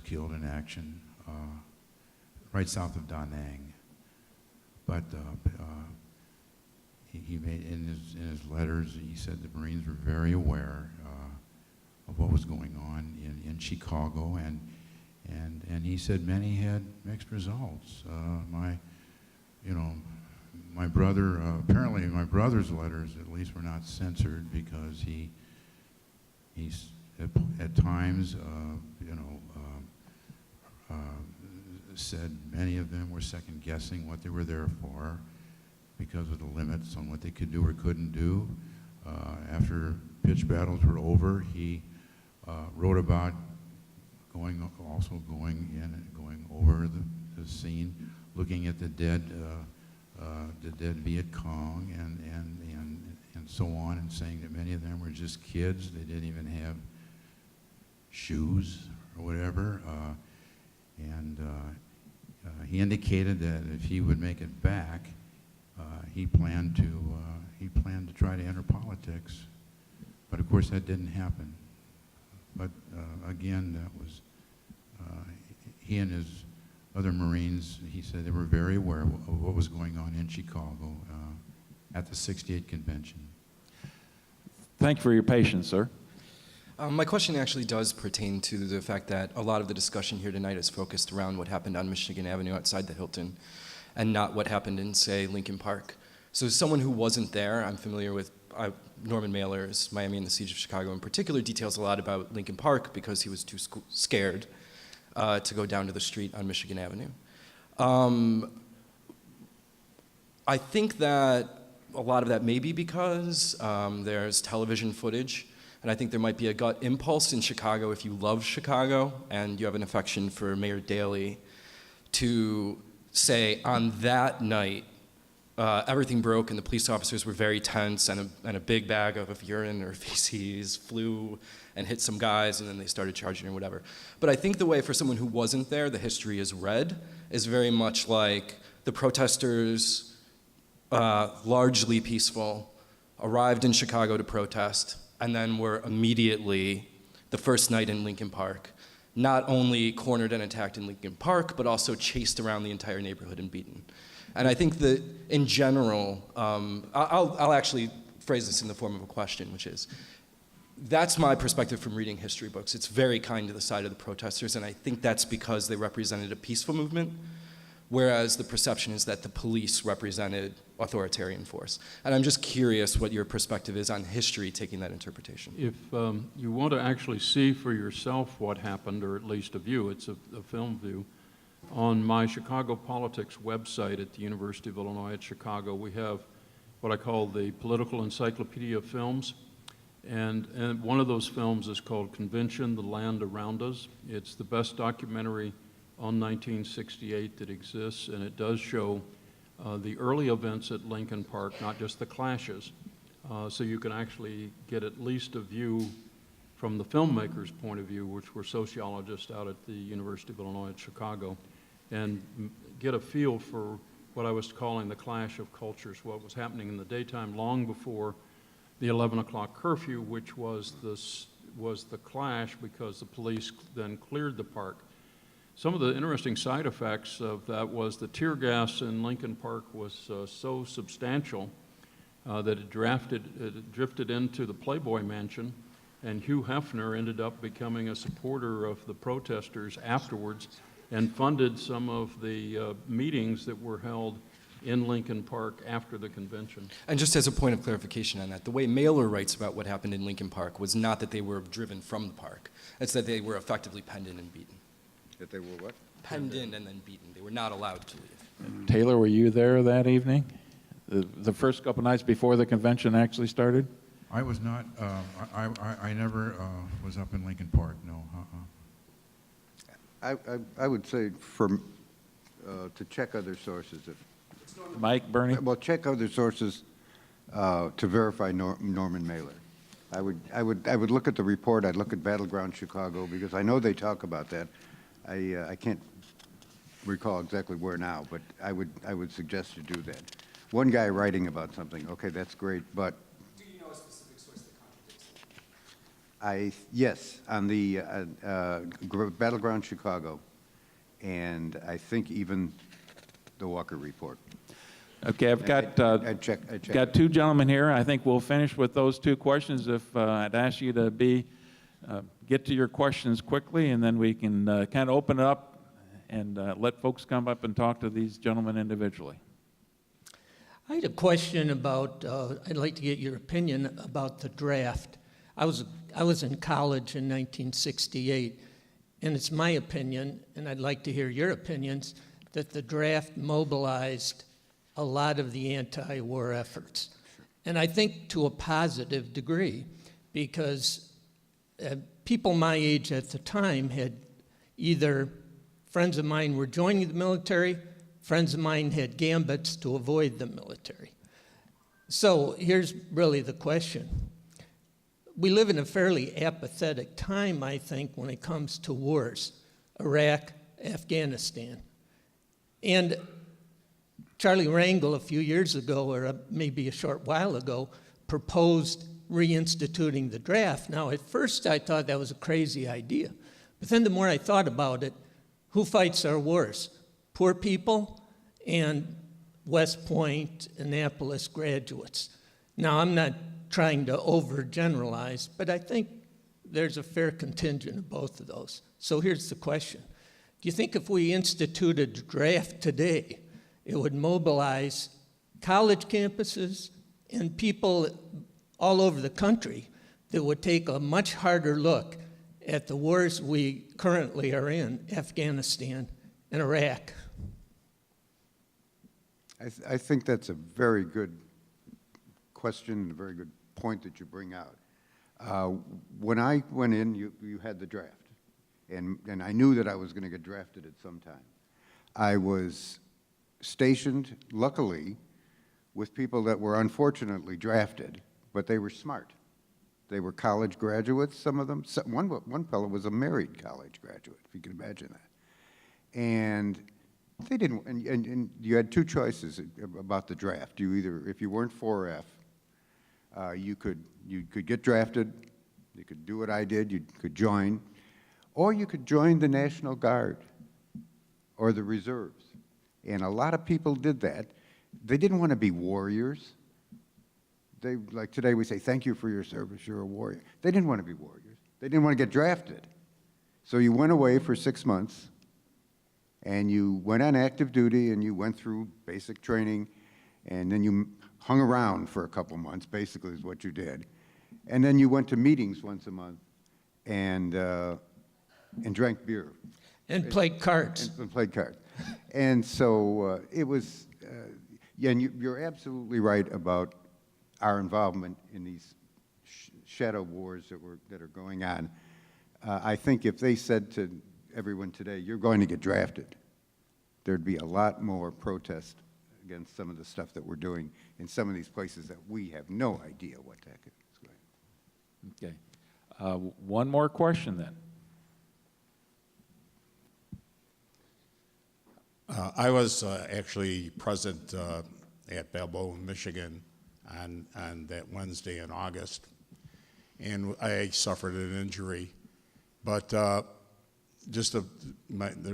killed in action right south of Da Nang. But he made in his letters, he said the Marines were very aware of what was going on in Chicago, and he said many had mixed results. My brother, apparently my brother's letters at least were not censored because he's at times, said many of them were second guessing what they were there for because of the limits on what they could do or couldn't do. After pitched battles were over, he wrote about going over the scene, looking at the dead Viet Cong and so on, and saying that many of them were just kids. They didn't even have shoes or whatever. He indicated that if he would make it back, he planned to try to enter politics. But of course that didn't happen. But again, that was he and his other Marines, he said they were very aware of what was going on in Chicago at the '68 convention. Thank you for your patience, sir. My question actually does pertain to the fact that a lot of the discussion here tonight is focused around what happened on Michigan Avenue outside the Hilton and not what happened in, say, Lincoln Park. So as someone who wasn't there, I'm familiar with Norman Mailer's Miami and the Siege of Chicago in particular details a lot about Lincoln Park because he was too scared to go down to the street on Michigan Avenue. I think that a lot of that may be because there's television footage, and I think there might be a gut impulse in Chicago, if you love Chicago and you have an affection for Mayor Daly, to say on that night, everything broke and the police officers were very tense and a big bag of urine or feces flew and hit some guys and then they started charging or whatever. But I think the way for someone who wasn't there, the history is read, is very much like the protesters, largely peaceful, arrived in Chicago to protest and then were immediately, the first night in Lincoln Park, not only cornered and attacked in Lincoln Park, but also chased around the entire neighborhood and beaten. And I think that in general, I'll actually phrase this in the form of a question, which is, that's my perspective from reading history books. It's very kind to the side of the protesters, and I think that's because they represented a peaceful movement, whereas the perception is that the police represented authoritarian force. And I'm just curious what your perspective is on history taking that interpretation. If you want to actually see for yourself what happened, or at least a view, it's a film view, on my Chicago Politics website at the University of Illinois at Chicago, we have what I call the Political Encyclopedia of Films. And one of those films is called Convention, The Land Around Us. It's the best documentary on 1968 that exists, and it does show the early events at Lincoln Park, not just the clashes. So you can actually get at least a view from the filmmaker's point of view, which were sociologists out at the University of Illinois at Chicago, and get a feel for what I was calling the clash of cultures, what was happening in the daytime long before the 11 o'clock curfew, which was the clash because the police then cleared the park. Some of the interesting side effects of that was the tear gas in Lincoln Park was so substantial that it drifted into the Playboy Mansion, and Hugh Hefner ended up becoming a supporter of the protesters afterwards and funded some of the meetings that were held in Lincoln Park after the convention. And just as a point of clarification on that, the way Mailer writes about what happened in Lincoln Park was not that they were driven from the park. It's that they were effectively penned in and beaten. That they were what? Penned in and then beaten. They were not allowed to leave. Taylor, were you there that evening? The first couple nights before the convention actually started? I was not, I never was up in Lincoln Park, no. I would say to check other sources. Mike, Bernie? Well, check other sources to verify Norman Mailer. I would look at the report. I'd look at Battleground Chicago because I know they talk about that. I can't recall exactly where now, but I would suggest you do that. One guy writing about something, okay, that's great, but Do you know a specific source that contradicts it? yes, on the Battleground Chicago, and I think even the Walker Report. Okay, I've got I'd check. got two gentlemen here. I think we'll finish with those two questions. If I'd ask you to get to your questions quickly, and then we can kind of open it up and let folks come up and talk to these gentlemen individually. I had a question about, I'd like to get your opinion about the draft. I was in college in 1968, and it's my opinion, and I'd like to hear your opinions, that the draft mobilized a lot of the anti-war efforts. And I think to a positive degree, because people my age at the time had either, friends of mine were joining the military, friends of mine had gambits to avoid the military. So here's really the question. We live in a fairly apathetic time, I think, when it comes to wars, Iraq, Afghanistan. And Charlie Rangel a few years ago, or maybe a short while ago, proposed reinstituting the draft. Now, at first I thought that was a crazy idea. But then the more I thought about it, who fights our wars? Poor people and West Point, Annapolis graduates. Now, I'm not trying to overgeneralize, but I think there's a fair contingent of both of those. So here's the question. Do you think if we instituted a draft today, it would mobilize college campuses and people all over the country that would take a much harder look at the wars we currently are in, Afghanistan and Iraq? I think that's a very good question, a very good point that you bring out. When I went in, you had the draft, and I knew that I was going to get drafted at some time. I was stationed, luckily, with people that were unfortunately drafted, but they were smart. They were college graduates, some of them. One fellow was a married college graduate, if you can imagine that. And they didn't, and you had two choices about the draft. You either, if you weren't 4F, you could get drafted, you could do what I did, you could join, or you could join the National Guard or the reserves. And a lot of people did that. They didn't want to be warriors. Like today we say, thank you for your service, you're a warrior. They didn't want to be warriors. They didn't want to get drafted. So you went away for 6 months, and you went on active duty, and you went through basic training, And then you hung around for a couple months, basically is what you did. And then you went to meetings once a month and drank beer. And played cards. And played cards. And so it was, yeah, and you're absolutely right about our involvement in these shadow wars that are going on. I think if they said to everyone today, you're going to get drafted, there'd be a lot more protest against some of the stuff that we're doing in some of these places that we have no idea what the heck is going on. Okay. One more question then. I was actually present at Balboa, Michigan on that Wednesday in August, and I suffered an injury. But the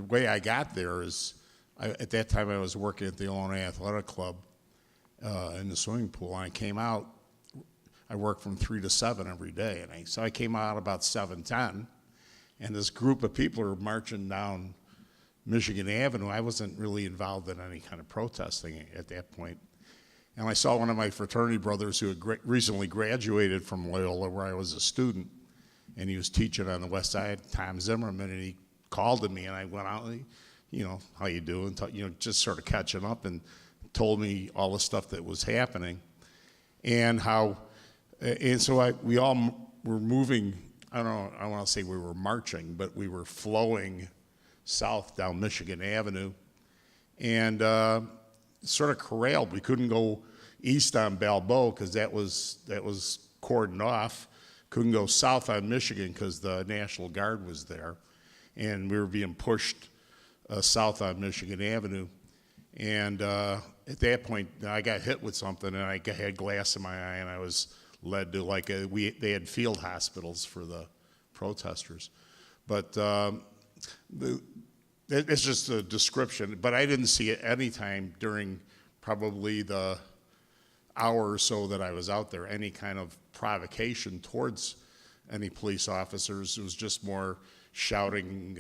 way I got there is, at that time I was working at the Illinois Athletic Club in the swimming pool, and I came out, I worked from 3 to 7 every day, and so I came out about 7:10, and this group of people were marching down Michigan Avenue. I wasn't really involved in any kind of protesting at that point. And I saw one of my fraternity brothers who had recently graduated from Loyola, where I was a student, and he was teaching on the west side, Tom Zimmerman, and he called to me, and I went out, how you doing, just sort of catching up, and told me all the stuff that was happening, and so we all were moving, I don't want to say we were marching, but we were flowing south down Michigan Avenue, and sort of corralled. We couldn't go east on Balboa because that was cordoned off. Couldn't go south on Michigan because the National Guard was there, and we were being pushed south on Michigan Avenue. And at that point, I got hit with something, and I had glass in my eye, and I was led to they had field hospitals for the protesters, but. It's just a description, but I didn't see it any time during probably the hour or so that I was out there, any kind of provocation towards any police officers. It was just more shouting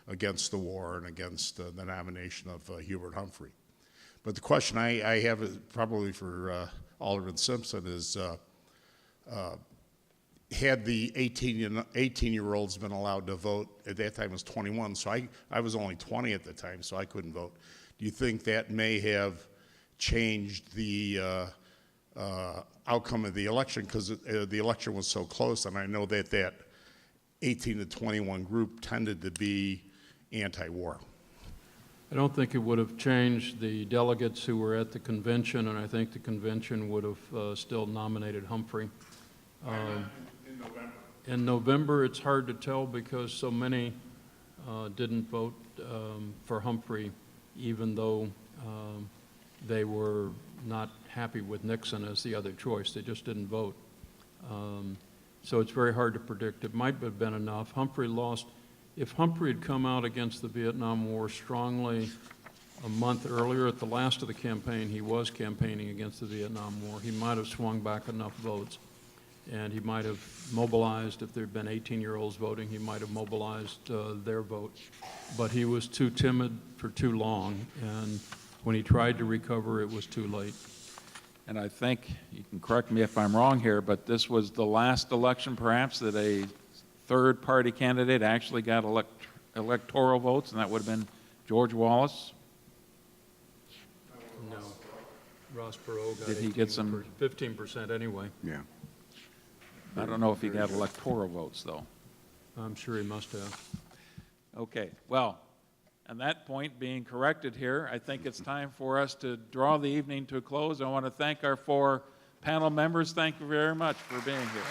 against the war and against the nomination of Hubert Humphrey. But the question I have is probably for Alderman Simpson is, had the 18-year-olds been allowed to vote, at that time it was 21, so I was only 20 at the time, so I couldn't vote. Do you think that may have changed the outcome of the election, because the election was so close, and I know that 18 to 21 group tended to be anti-war? I don't think it would have changed the delegates who were at the convention, and I think the convention would have still nominated Humphrey. In November, it's hard to tell because so many didn't vote for Humphrey, even though they were not happy with Nixon as the other choice. They just didn't vote. So it's very hard to predict. It might have been enough. Humphrey lost. If Humphrey had come out against the Vietnam War strongly a month earlier, at the last of the campaign, he was campaigning against the Vietnam War, he might have swung back enough votes. And he might have mobilized, if there had been 18-year-olds voting, he might have mobilized their vote. But he was too timid for too long, and when he tried to recover, it was too late. And I think, you can correct me if I'm wrong here, but this was the last election perhaps that a third-party candidate actually got electoral votes, and that would have been George Wallace. No. Ross Perot got Did he get some 15% anyway. Yeah. I don't know if he got electoral votes, though. I'm sure he must have. Okay, well, on that point being corrected here, I think it's time for us to draw the evening to a close. I want to thank our 4 panel members. Thank you very much for being here.